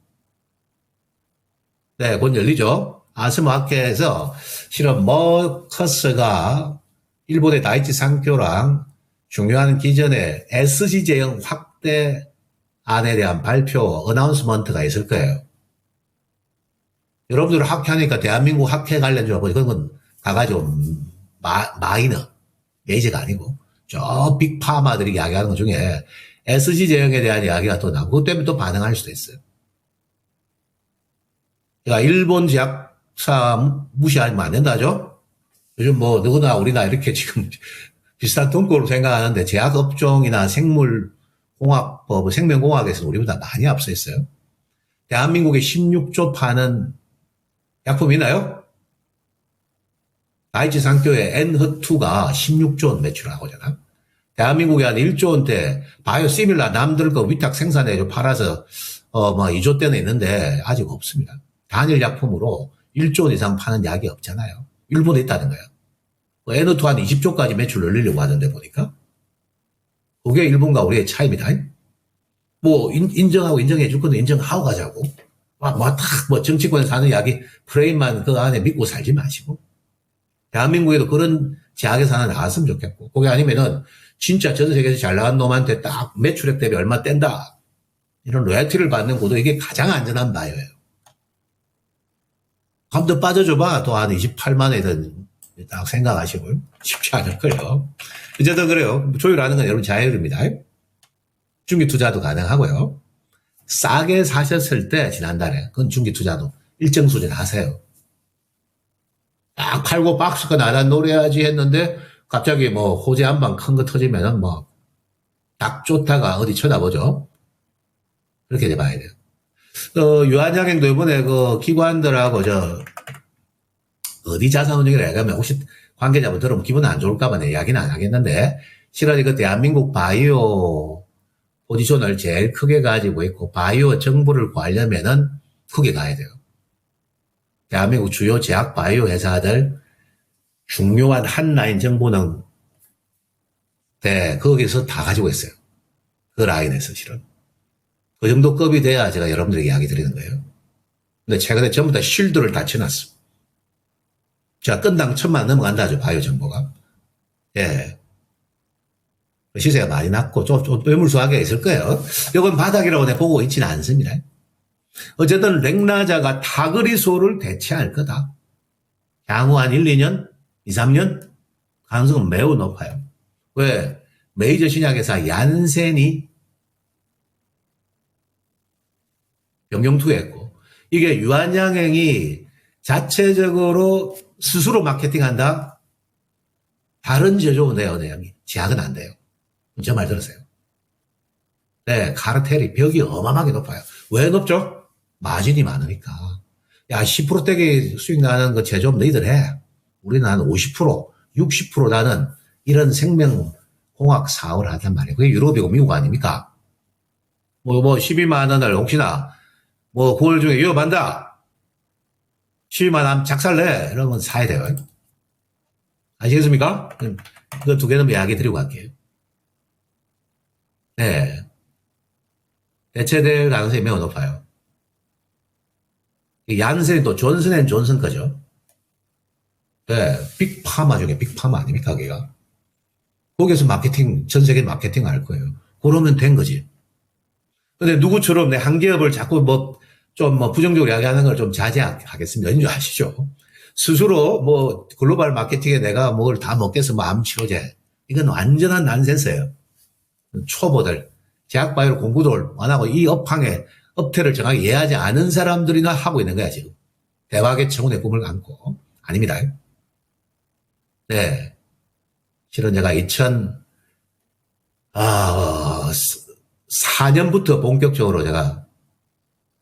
네, 곧 열리죠. 아스모 학회에서 실은 머커스가 일본의 다이치 상교랑 중요한 기존의 SG 제형 확대 안에 대한 발표, 어나운스먼트가 있을 거예요. 여러분들 학회하니까 대한민국 학회 관련 줄 알고 그런 건 가가지고 마이너, 메이저가 아니고 저 빅파마들이 이야기하는 것 중에 SG 제형에 대한 이야기가 또 나오고 그것 때문에 또 반응할 수도 있어요. 그러니까 일본 제약사 무시하면 안 된다죠. 요즘 뭐 누구나 우리나 이렇게 지금 비슷한 돈꼴로 생각하는데 제약업종이나 생물공학법, 생명공학에서는 우리보다 많이 앞서 있어요. 대한민국에 16조 파는 약품 있나요? 다이치 상교의 N허2가 16조 원 매출하고 있잖아. 대한민국에 한 1조 원대 바이오시밀라 남들 거 위탁 생산해 팔아서 뭐 2조 대는 있는데 아직 없습니다. 단일 약품으로 1조 원 이상 파는 약이 없잖아요. 일본에 있다는 거예요. N허2 한 20조까지 매출 늘리려고 하는데 보니까 그게 일본과 우리의 차이입니다. 뭐 인정하고 인정해 줄 건데 인정하고 가자고. 뭐 정치권에서 하는 이야기 프레임만 그 안에 믿고 살지 마시고 대한민국에도 그런 제약회사 하나 나왔으면 좋겠고 그게 아니면은 진짜 전 세계에서 잘 나간 놈한테 딱 매출액 대비 얼마 뗀다 이런 로얄티를 받는 구도 이게 가장 안전한 바이오예요. 한번 더 빠져줘봐 또 한 28만 원이든 딱 생각하시고요. 쉽지 않을 거예요. 어쨌든 그래요. 조율하는 건 여러분 자율입니다. 중기 투자도 가능하고요. 싸게 사셨을 때 지난달에 그건 중기 투자도 일정 수준 하세요. 딱 팔고 박스가 나란 노래야지 했는데 갑자기 뭐 호재 한 방 큰 거 터지면은 뭐 딱 쫓다가 어디 쳐다보죠. 그렇게 돼봐야 돼요. 유한양행도 이번에 그 기관들하고 어디 자산운용이라 해가면 혹시 관계자분 들으면 기분 안 좋을까봐 내 이야기는 안 하겠는데 실은 이거 대한민국 바이오 포지션을 제일 크게 가지고 있고 바이오 정보를 구하려면은 크게 가야 돼요. 대한민국 주요 제약 바이오 회사들 중요한 한 라인 정보는 거기서 다 가지고 있어요. 그 라인에서 실은. 그 정도 급이 돼야 제가 여러분들에게 이야기 드리는 거예요. 근데 최근에 전부 다 쉴드를 다 쳐놨어. 자, 건당 1,000만 넘어간다죠, 바이오 정보가. 예. 시세가 많이 낮고 좀 매물수하게 있을 거예요. 이건 바닥이라고 내가 보고 있지는 않습니다. 어쨌든 렉나자가 타그리소를 대체할 거다. 향후 한 1, 2년, 2, 3년 가능성은 매우 높아요. 왜? 메이저 신약회사 얀센이 변경투였고 이게 유한양행이 자체적으로 스스로 마케팅한다? 다른 제조원 돼요, 내용이. 제약은 안 돼요. 저 말 들으세요. 네, 카르텔이 벽이 어마어마하게 높아요. 왜 높죠? 마진이 많으니까. 야, 10%대기 수익 나는 거 제조업 너희들 해. 우리는 한 50%, 60% 나는 이런 생명 공학 사업을 하단 말이에요. 그게 유럽이고 미국 아닙니까? 12만 원을 혹시나 9월 중에 위협한다. 12만 원 작살내. 이러면 사야 돼요. 아시겠습니까? 그 두 개는 이야기 드리고 갈게요. 네. 대체될 가능성이 매우 높아요. 얀센이 또 존슨앤존슨 거죠. 네. 빅파마 중에 빅파마 아닙니까, 걔가? 거기에서 마케팅, 전 세계 마케팅 할 거예요. 그러면 된 거지. 근데 누구처럼 내 한 기업을 자꾸 부정적으로 이야기하는 걸 좀 자제하겠습니다. 인정하시죠? 스스로 글로벌 마케팅에 내가 뭘 다 먹겠어, 암치료제. 이건 완전한 난센스예요. 초보들, 제약바이오 공부도 안 하고 이 업태를 정확히 이해하지 않은 사람들이나 하고 있는 거야, 지금. 대박의 청운의 꿈을 안고. 아닙니다. 네. 실은 제가 2004년부터 본격적으로 제가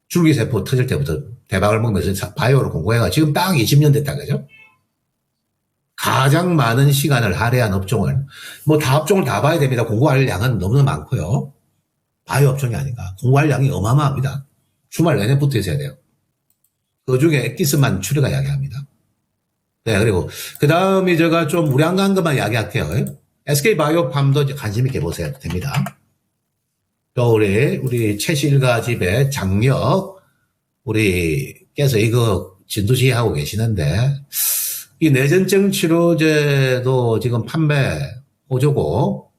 줄기세포 터질 때부터 대박을 먹으면서 바이오를 공부해가 지금 딱 20년 됐다, 그죠? 가장 많은 시간을 할애한 업종을, 다 업종을 다 봐야 됩니다. 공부할 양은 너무나 많고요. 바이오 업종이 아닌가. 공부할 양이 어마어마합니다. 주말 내내 붙어 있어야 돼요. 그 중에 엑기스만 추려가 이야기합니다. 네, 그리고 그 다음에 제가 좀 우량간 것만 이야기할게요. SK바이오팜도 관심 있게 보세요. 됩니다. 또 우리 최실가 집에 장력, 우리께서 이거 진두지 하고 계시는데, 이 뇌전증 치료제도 지금 판매 호조고,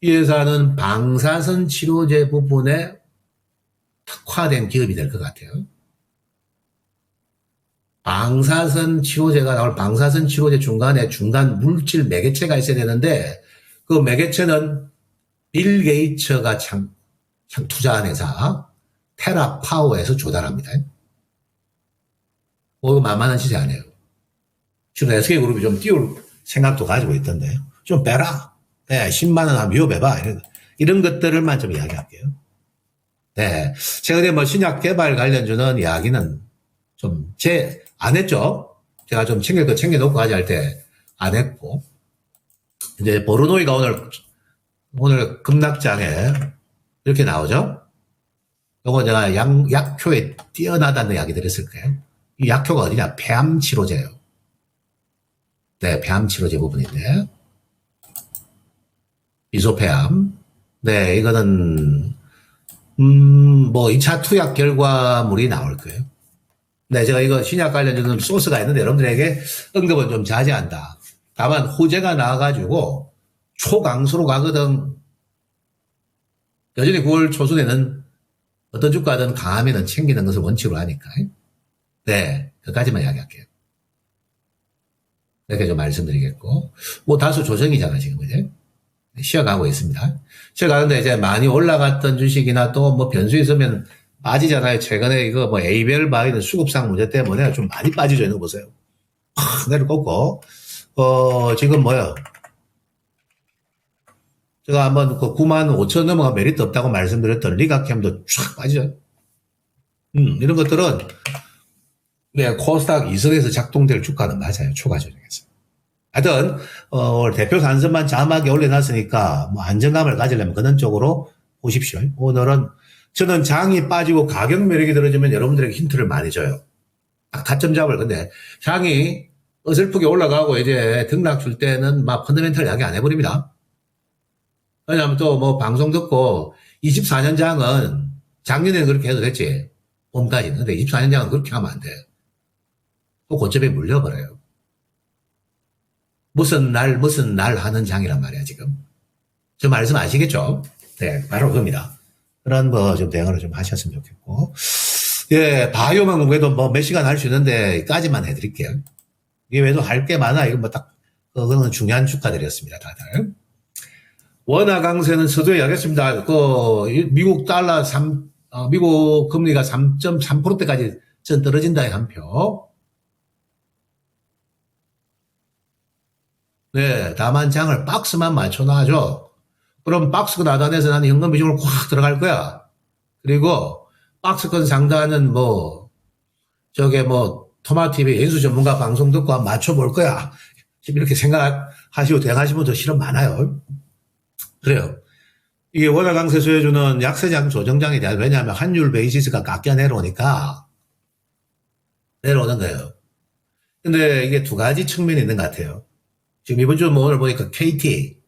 이 회사는 방사선 치료제 부분에 특화된 기업이 될 것 같아요. 방사선 치료제가 나올 방사선 치료제 중간 물질 매개체가 있어야 되는데, 그 매개체는 빌 게이츠가 투자한 회사 테라파워에서 조달합니다. 이거 만만한 시세 아니에요. 지금 SK그룹이 좀 띄울 생각도 가지고 있던데 좀 빼라. 네, 10만 원 하면 위협해봐. 이런 것들을만 좀 이야기할게요. 네, 최근에 신약 개발 관련주는 이야기는 좀 안 했죠. 제가 좀 챙길 거 챙겨놓고 가자 할 때 안 했고, 이제 보르노이가 오늘 급락장에 이렇게 나오죠. 요거 제가 약효에 뛰어나다는 이야기 드렸을 거예요. 이 약효가 어디냐? 폐암 치료제예요. 네, 폐암 치료제 부분인데, 이소폐암. 네, 이거는 2차 투약 결과물이 나올 거예요. 네, 제가 이거 신약 관련된 소스가 있는데 여러분들에게 언급은 좀 자제한다. 다만 호재가 나와가지고 초강수로 가거든. 여전히 9월 초순에는 어떤 주가든 강하면은 챙기는 것을 원칙으로 하니까. 네, 그까지만 이야기할게요. 이렇게 좀 말씀드리겠고, 다수 조정이잖아 지금 이제 쉬어가고 있습니다. 쉬어가는데 이제 많이 올라갔던 주식이나 또 변수 있으면 빠지잖아요. 최근에 이거 에이벨 바이든 수급상 문제 때문에 좀 많이 빠지죠. 이거 보세요. 확 내려꽂고, 지금 제가 한번 9만 5천 넘어가 메리트 없다고 말씀드렸던 리가캠도 쫙 빠지죠. 이런 것들은, 네, 코스닥 2선에서 작동될 주가는 맞아요. 초과 조정에서. 하여튼, 대표 산선만 자막에 올려놨으니까, 안정감을 가지려면 그런 쪽으로 보십시오. 오늘은 저는 장이 빠지고 가격 매력이 들어지면 여러분들에게 힌트를 많이 줘요. 타점 잡을. 근데 장이 어설프게 올라가고 이제 등락 줄 때는 펀더멘털 이야기 안 해버립니다. 왜냐하면 또 방송 듣고 24년 장은 작년에는 그렇게 해도 됐지. 봄까지는. 근데 24년 장은 그렇게 하면 안 돼. 또 고점에 물려버려요. 무슨 날 하는 장이란 말이야, 지금. 저 말씀 아시겠죠? 네, 바로 그겁니다. 그런 좀 대응을 좀 하셨으면 좋겠고. 예, 바이오만 공부해도 몇 시간 할 수 있는데, 까지만 해드릴게요. 이게 외에도 할 게 많아. 이건 그거는 중요한 주가들이었습니다, 다들. 원화 강세는 서두에 하겠습니다. 미국 달러 미국 금리가 3.3%대까지 전 떨어진다, 한 표. 네, 다만 장을 박스만 맞춰놔줘. 그럼 박스권 하단에서 나는 현금 비중을 확 들어갈 거야. 그리고 박스권 상단은 토마TV 연수 전문가 방송 듣고 한번 맞춰볼 거야. 지금 이렇게 생각하시고 대응하시는 분들 실은 많아요. 그래요. 이게 원화 강세 수혜주는 약세장 조정장에 대한, 왜냐하면 환율 베이시스가 깎여 내려오니까 내려오는 거예요. 근데 이게 두 가지 측면이 있는 것 같아요. 지금 이번 주 뭐 오늘 보니까 KT,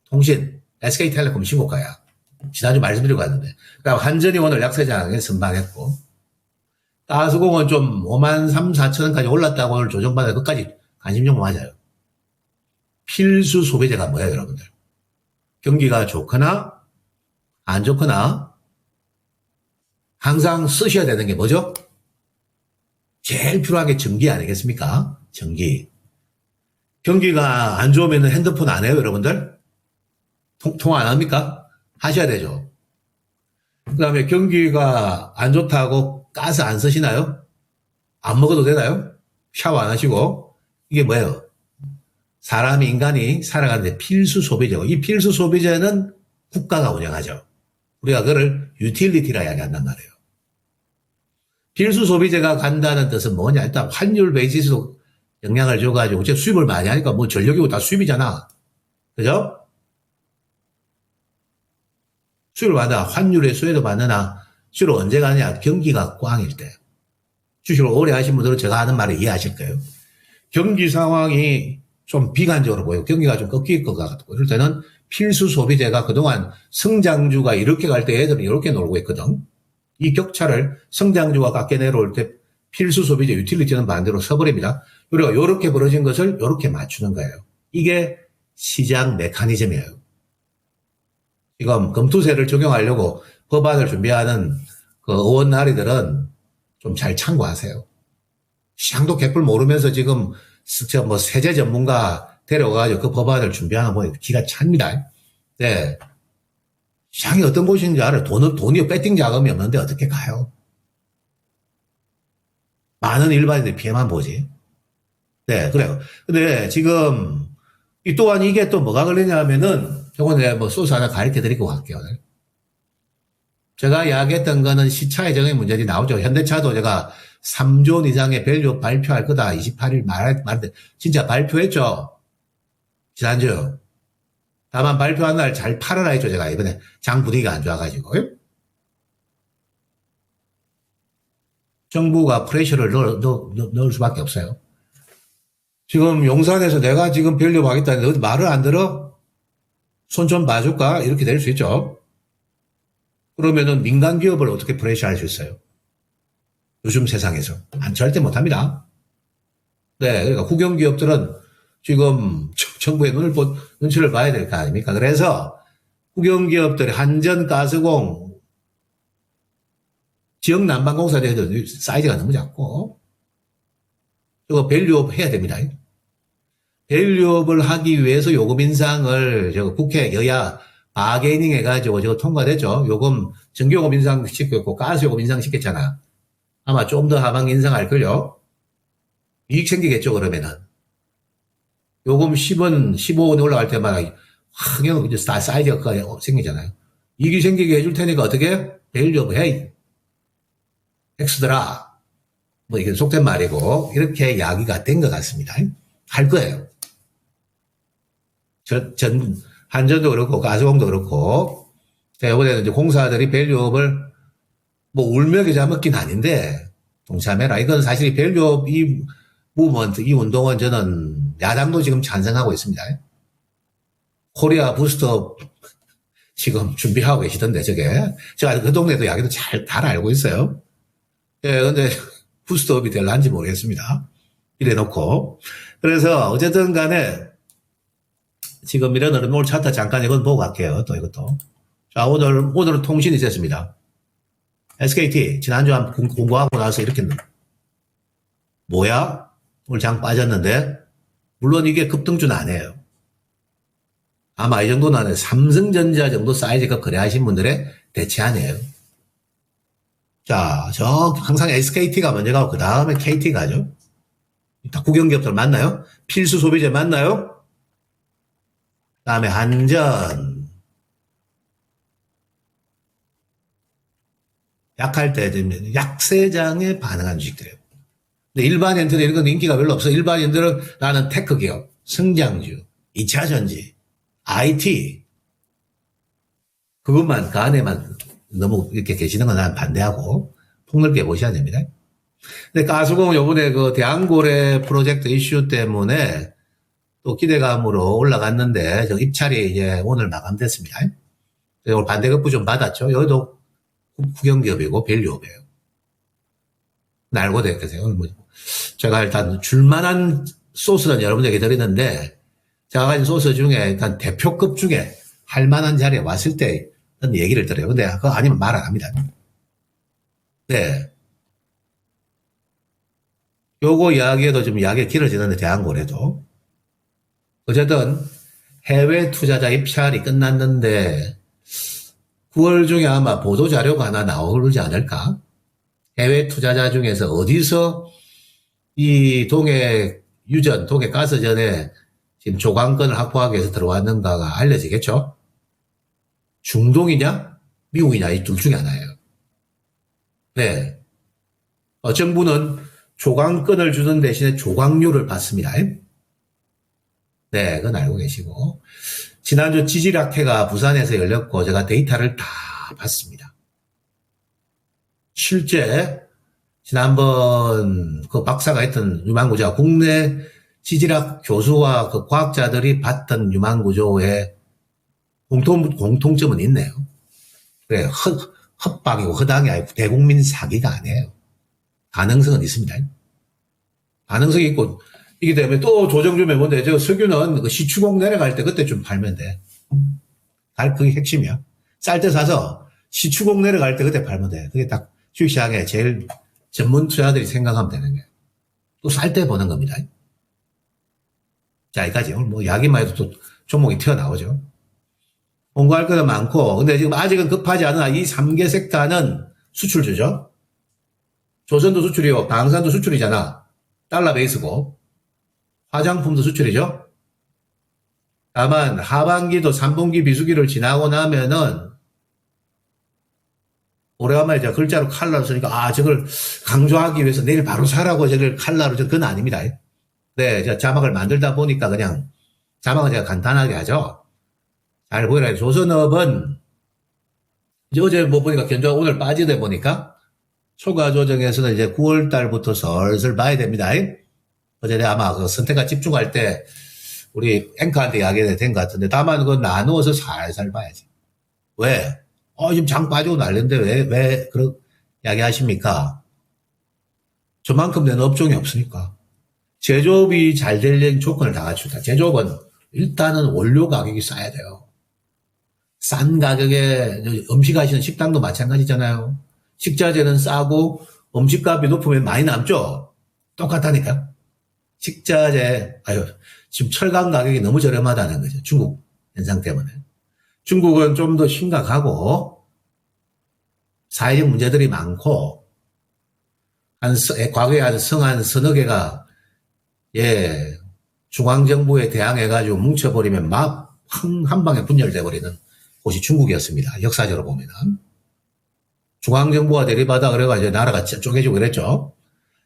통신, SK텔레콤 신고가야. 지난주 말씀드리고 왔는데. 그러니까 완전히 오늘 약세장에 선방했고, 가스공은 좀 5만 3, 4천 원까지 올랐다고 오늘 조정받아 끝까지 관심 좀 맞아요. 필수 소비재가 뭐예요, 여러분들? 경기가 좋거나 안 좋거나 항상 쓰셔야 되는 게 뭐죠? 제일 필요한 게 전기 아니겠습니까? 전기. 경기가 안 좋으면 핸드폰 안 해요, 여러분들? 통화 안 합니까? 하셔야 되죠. 그 다음에 경기가 안 좋다고 가스 안 쓰시나요? 안 먹어도 되나요? 샤워 안 하시고. 이게 뭐예요? 사람이, 인간이 살아가는데 필수 소비재고, 이 필수 소비재는 국가가 운영하죠. 우리가 그걸 유틸리티라 이야기한단 말이에요. 필수 소비재가 간다는 뜻은 뭐냐? 일단 환율 베이시스도 영향을 줘가지고, 이제 수입을 많이 하니까 뭐 전력이고 다 수입이잖아. 그죠? 수입을 받아. 환율의 수혜도 받느나, 주로 언제 가느냐? 경기가 꽝일 때. 주식을 오래 하신 분들은 제가 하는 말을 이해하실 거예요. 경기 상황이 좀 비관적으로 보이고 경기가 좀 꺾일 것 같고 이럴 때는 필수 소비재가 그동안 성장주가 이렇게 갈 때 애들은 이렇게 놀고 있거든. 이 격차를 성장주가 깎여 내려올 때 필수 소비재 유틸리티는 반대로 서버립니다. 그리고 이렇게 벌어진 것을 이렇게 맞추는 거예요. 이게 시장 메커니즘이에요. 지금 금투세를 적용하려고 법안을 준비하는 그 의원 나리들은 좀 잘 참고하세요. 시장도 개뿔 모르면서 지금 뭐 세제 전문가 데려가지고 그 법안을 준비하는 거 보니 기가 찹니다. 네. 시장이 어떤 곳인지 알아요. 돈이 배팅 자금이 없는데 어떻게 가요? 많은 일반인들이 피해만 보지. 네, 그래요. 근데 지금 또한 이게 또 뭐가 걸리냐 하면은 저거 내가 뭐 소스 하나 가르쳐 드리고 갈게요. 제가 이야기했던 거는 시차 예정의 문제들이 나오죠. 현대차도 제가 3조 원 이상의 밸류 발표할 거다. 28일 말했는데 진짜 발표했죠. 지난주. 다만 발표한 날 잘 팔아라 했죠. 제가 이번에 장 분위기가 안 좋아가지고. 정부가 프레셔를 넣을 수밖에 없어요. 지금 용산에서 내가 지금 밸류 하겠다는데 어디 말을 안 들어? 손 좀 봐줄까? 이렇게 될 수 있죠. 그러면은 민간 기업을 어떻게 프레셔 할 수 있어요? 요즘 세상에서. 절대 못합니다. 네, 그러니까 국영 기업들은 지금 정부의 눈치를 봐야 될 거 아닙니까? 그래서 국영 기업들이 한전, 가스공, 지역 난방공사들도 사이즈가 너무 작고, 이거 밸류업 해야 됩니다. 밸류업을 하기 위해서 요금 인상을 국회 여야 바게닝 해가지고 저거 통과됐죠. 요금, 전기요금 인상 시켰고, 가스요금 인상 시켰잖아. 아마 좀 더 하방 인상할걸요. 이익 생기겠죠, 그러면은. 요금 10원, 15원이 올라갈 때마다 확연 사이즈가 생기잖아요. 이익이 생기게 해줄 테니까 어떻게? 밸류업 해. 엑스더라. 뭐 이게 속된 말이고, 이렇게 이야기가 된 것 같습니다. 할 거예요. 한전도 그렇고, 가스공도 그렇고, 이번에는 이제 공사들이 밸류업을 뭐 울며 겨자 먹긴 아닌데, 동참해라. 이건 사실 밸류업 이 무브먼트, 이 운동은 저는 야당도 지금 찬성하고 있습니다. 코리아 부스터 지금 준비하고 계시던데, 저게. 제가 그 동네도 이야기도 잘 알고 있어요. 예, 근데 부스트업이 될란지 모르겠습니다. 이래 놓고. 그래서 어쨌든 간에 지금 이런 오늘 차트 잠깐 이건 보고 갈게요. 또 이것도. 자, 오늘은 통신이 있었습니다. SKT 지난주 한 공고하고 나서 이렇게 뭐야? 오늘 장 빠졌는데 물론 이게 급등주는 아니에요. 아마 이 정도는 아니에요. 삼성전자 정도 사이즈가 거래하신 분들의 대체 아니에요. 자, 항상 SKT가 먼저 가고 그 다음에 KT 가죠. 다 국영기업들 맞나요? 필수 소비재 맞나요? 그 다음에 한전. 약할 때 약세장에 반응한 주식들이에요. 근데 일반인들은 이런 건 인기가 별로 없어. 일반인들은 나는 테크 기업, 성장주, 2차전지, IT, 그것만, 그 안에만 너무 이렇게 계시는 건 난 반대하고 폭넓게 보셔야 됩니다. 근데 가수공 요번에 그 대한고래 프로젝트 이슈 때문에 또 기대감으로 올라갔는데, 저 입찰이 이제 오늘 마감됐습니다. 오늘 반대급부 좀 받았죠. 여기도 국영기업이고 밸류업이에요. 알고 되겠어요. 뭐 제가 일단 줄만한 소스는 여러분에게 드리는데, 제가 가진 소스 중에 일단 대표급 중에 할 만한 자리에 왔을 때 얘기를 드려요. 근데 그거 아니면 말 안 합니다. 네. 요거 이야기에도 좀 이야기가 길어지는데, 대한고래도. 어쨌든 해외 투자자 입찰이 끝났는데 9월 중에 아마 보도자료가 하나 나오지 않을까? 해외 투자자 중에서 어디서 이 동해 유전, 동해 가스전에 지금 조강권을 확보하기 위해서 들어왔는가가 알려지겠죠? 중동이냐? 미국이냐? 이 둘 중에 하나예요. 네. 정부는 조강권을 주는 대신에 조강료를 받습니다. 네, 그건 알고 계시고. 지난주 지질학회가 부산에서 열렸고 제가 데이터를 다 봤습니다. 실제 지난번 그 박사가 했던 유망구조가 국내 지질학 교수와 그 과학자들이 봤던 유망구조의 공통점은 있네요. 그래, 헛방이고 허당이 아니고 대국민 사기가 아니에요. 가능성은 있습니다. 가능성이 있고, 이기 때문에 또 조정 좀 해본데, 저 석유는 그 시추공 내려갈 때 그때 좀 팔면 돼. 그게 핵심이야. 쌀 때 사서 시추공 내려갈 때 그때 팔면 돼. 그게 딱 주식시장에 제일 전문 투자들이 생각하면 되는 거예요. 또 쌀 때 보는 겁니다. 자, 여기까지. 오늘 뭐 이야기만 해도 또 종목이 튀어나오죠. 공부할 거는 많고, 근데 지금 아직은 급하지 않으나 이 3개 섹터는 수출주죠. 조선도 수출이요. 방산도 수출이잖아. 달러 베이스고. 화장품도 수출이죠. 다만 하반기도 3분기 비수기를 지나고 나면은 오래간만에 제가 글자로 칼라로 쓰니까 저걸 강조하기 위해서 내일 바로 사라고 저걸 칼라로 그건 아닙니다. 네, 제가 자막을 만들다 보니까 그냥 자막은 제가 간단하게 하죠. 잘 보이라. 조선업은 이제 어제 뭐 보니까 견조가 오늘 빠지다 보니까 초과 조정에서는 이제 9월 달부터 슬슬 봐야 됩니다. 어제 내가 아마 그 선택과 집중할 때 우리 앵커한테 이야기가 된 것 같은데, 다만 그건 나누어서 살살 봐야지. 왜? 지금 장 빠지고 난리인데 왜 그런 이야기 하십니까? 저만큼 되는 업종이 없으니까. 제조업이 잘 되려는 조건을 다 갖춘다. 제조업은 일단은 원료 가격이 싸야 돼요. 싼 가격에 음식 하시는 식당도 마찬가지잖아요. 식자재는 싸고 음식값이 높으면 많이 남죠? 똑같다니까. 식자재, 지금 철강 가격이 너무 저렴하다는 거죠. 중국 현상 때문에. 중국은 좀 더 심각하고 사회적 문제들이 많고 과거에 한 서너 개가 중앙정부에 대항해가지고 뭉쳐버리면 막 한 방에 분열돼 버리는 곳이 중국이었습니다. 역사적으로 보면은. 중앙정부가 대립하다 그래가지고 나라가 쪼개지고 그랬죠.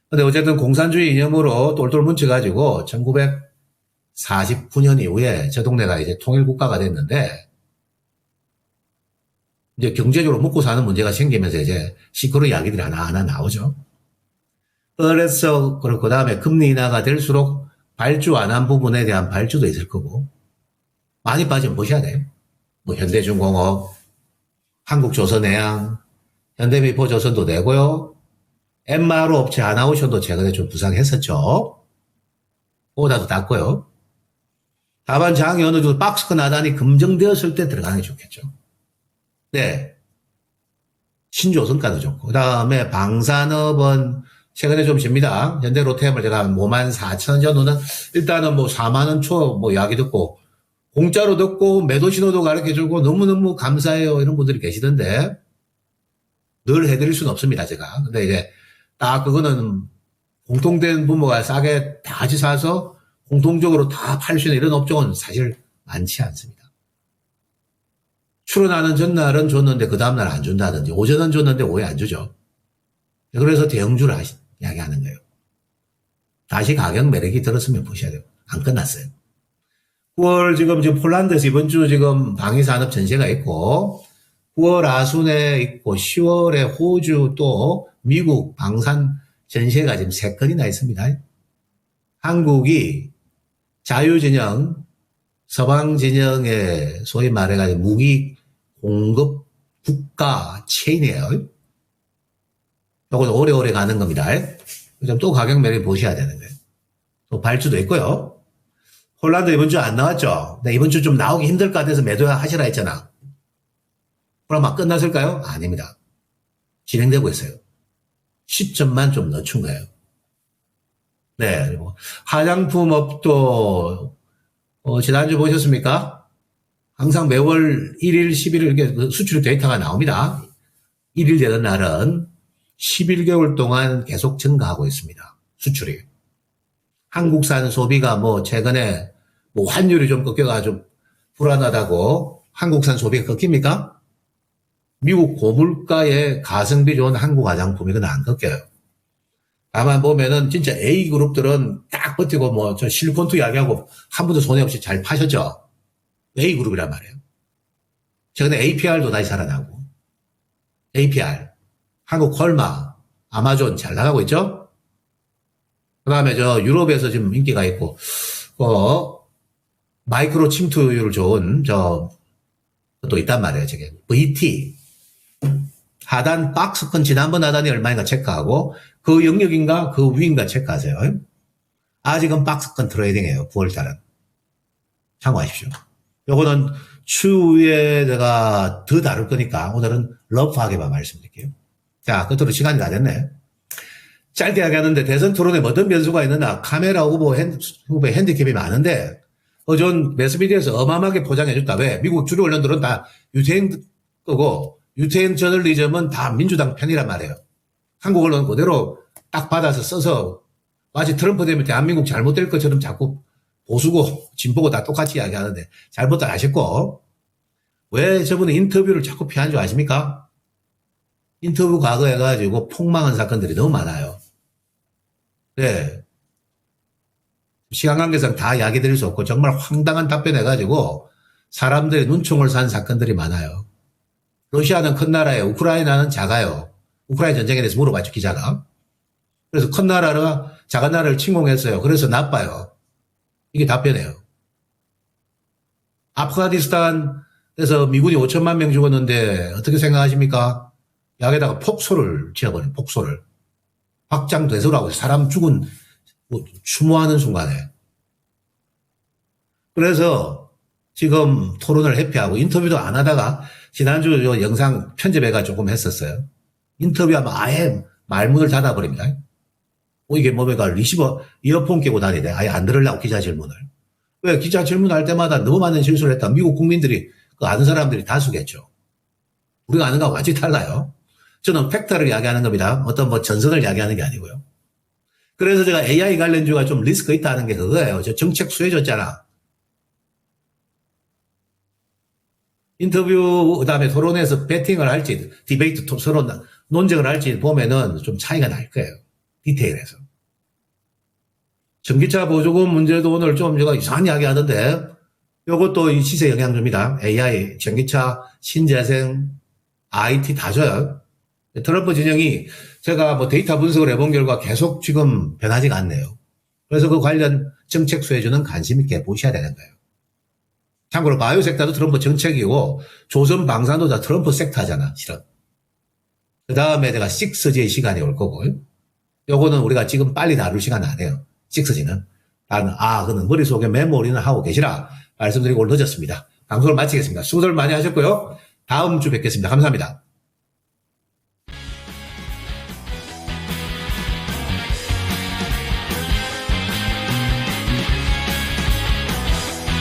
근데 어쨌든 공산주의 이념으로 똘똘 뭉쳐가지고 1949년 이후에 저 동네가 이제 통일국가가 됐는데, 이제 경제적으로 먹고 사는 문제가 생기면서 이제 시끄러운 이야기들이 하나하나 나오죠. 그래서 그 다음에 금리 인하가 될수록 발주 안 한 부분에 대한 발주도 있을 거고, 많이 빠지면 보셔야 돼요. 뭐 현대중공업, 한국조선해양, 현대미포조선도 내고요. MRO 업체 하나오션도 최근에 좀 부상했었죠. 오다도 땄고요. 다만 장이 어느 정도 박스가 나다니 검증되었을 때 들어가는 게 좋겠죠. 네. 신조선가도 좋고. 그 다음에 방산업은 최근에 좀 집니다. 현대 로템을 제가 54,000원 정도는 일단은 뭐 4만원 초 뭐 이야기 듣고 공짜로 듣고 매도 신호도 가르쳐주고 너무너무 감사해요. 이런 분들이 계시던데 늘 해드릴 수는 없습니다. 제가. 근데 이제 딱 그거는 공통된 부모가 싸게 다 같이 사서 공통적으로 다 팔 수 있는 이런 업종은 사실 많지 않습니다. 출원하는 전날은 줬는데 그 다음날 안 준다든지 오전은 줬는데 오후에 안 주죠. 그래서 대형주를 이야기하는 거예요. 다시 가격 매력이 들었으면 보셔야 돼요. 안 끝났어요. 9월 지금 폴란드에서 이번 주 지금 방위산업 전시회가 있고 9월 아순에 있고 10월에 호주 또 미국 방산 전시회가 지금 3건이나 있습니다. 한국이 자유진영, 서방진영의 소위 말해가지고 무기 공급 국가 체인이에요. 이건 오래오래 가는 겁니다. 또 가격 매력 보셔야 되는 거예요. 또 발주도 있고요. 홀란드 이번 주 안 나왔죠? 근데 이번 주 좀 나오기 힘들 것 같아서 매도하시라 했잖아. 그럼 막 끝났을까요? 아닙니다. 진행되고 있어요. 시점만 좀 늦춘 거예요. 네. 그리고 화장품업도 지난주 보셨습니까? 항상 매월 1일, 11일 이렇게 수출 데이터가 나옵니다. 1일 되는 날은 11개월 동안 계속 증가하고 있습니다. 수출이. 한국산 소비가 최근에 환율이 좀 꺾여가지고 불안하다고 한국산 소비가 꺾입니까? 미국 고물가에 가성비 좋은 한국 화장품이건 안 꺾여요. 다만 보면은 진짜 A그룹들은 딱 버티고 저 실리콘투 이야기하고 한 번도 손해 없이 잘 파셨죠? A그룹이란 말이에요. 최근에 APR도 다시 살아나고. APR. 한국 콜마, 아마존 잘 나가고 있죠? 그 다음에 유럽에서 지금 인기가 있고, 마이크로 침투율 좋은 또 있단 말이에요, 저게. VT. 하단 박스권 지난번 하단이 얼마인가 체크하고, 그 영역인가, 그 위인가 체크하세요. 아직은 박스권 트레이딩이에요, 9월달은. 참고하십시오. 요거는 추후에 제가 더 다룰 거니까 오늘은 러프하게만 말씀드릴게요. 자, 끝으로 시간이 다 됐네. 짧게 이야기하는데 대선 토론에 어떤 변수가 있느냐. 카메라 후보의 핸디캡이 많은데 전 매스미디어에서 어마어마하게 포장해줬다. 왜? 미국 주류 언론들은 다 유태인 거고 유태인 저널리즘은 다 민주당 편이란 말이에요. 한국 언론은 그대로 딱 받아서 써서 마치 트럼프 되면 대한민국 잘못될 것처럼 자꾸 보수고 진보고 다 똑같이 이야기하는데 잘못들 하셨고 왜 저분은 인터뷰를 자꾸 피하는 줄 아십니까? 인터뷰 과거해가지고 폭망한 사건들이 너무 많아요. 네. 시간 관계상 다 이야기 드릴 수 없고 정말 황당한 답변해가지고 사람들이 눈총을 산 사건들이 많아요. 러시아는 큰 나라예요. 우크라이나는 작아요. 우크라이나 전쟁에 대해서 물어봤죠, 기자가. 그래서 큰 나라가 작은 나라를 침공했어요. 그래서 나빠요. 이게 답변이에요. 아프가니스탄에서 미군이 5천만 명 죽었는데 어떻게 생각하십니까? 약에다가 폭소를 지어버린 폭소를. 확장돼서라고 사람 죽은 추모하는 순간에. 그래서 지금 토론을 회피하고 인터뷰도 안 하다가 지난주 영상 편집해가 조금 했었어요. 인터뷰하면 아예 말문을 닫아버립니다. 이게 리시버 이어폰 끼고 다니대. 아예 안 들으려고 기자 질문을. 왜? 기자 질문할 때마다 너무 많은 실수를 했다. 미국 국민들이 그 아는 사람들이 다수겠죠. 우리가 아는 거하고 완전히 달라요. 저는 팩트를 이야기하는 겁니다. 어떤 전선을 이야기하는 게 아니고요. 그래서 제가 AI 관련주가 좀 리스크 있다는 게 그거예요. 저 정책 수혜줬잖아. 인터뷰, 그 다음에 토론에서 배팅을 할지, 디베이트 서로 논쟁을 할지 보면은 좀 차이가 날 거예요. 디테일에서. 전기차 보조금 문제도 오늘 좀 제가 이상한 이야기 하던데, 요것도 이 시세 영향줍니다. AI, 전기차, 신재생, IT 다 줘요. 트럼프 진영이 제가 데이터 분석을 해본 결과 계속 지금 변하지가 않네요. 그래서 그 관련 정책 수혜주는 관심 있게 보셔야 되는 거예요. 참고로 바이오 섹터도 트럼프 정책이고 조선 방산도 다 트럼프 섹터잖아, 실은. 그 다음에 내가 6G의 시간이 올 거고, 요거는 우리가 지금 빨리 다룰 시간 아니에요. 6G는. 그는 머릿속에 메모리는 하고 계시라 말씀드리고 오늘 늦었습니다. 방송을 마치겠습니다. 수고들 많이 하셨고요. 다음 주 뵙겠습니다. 감사합니다.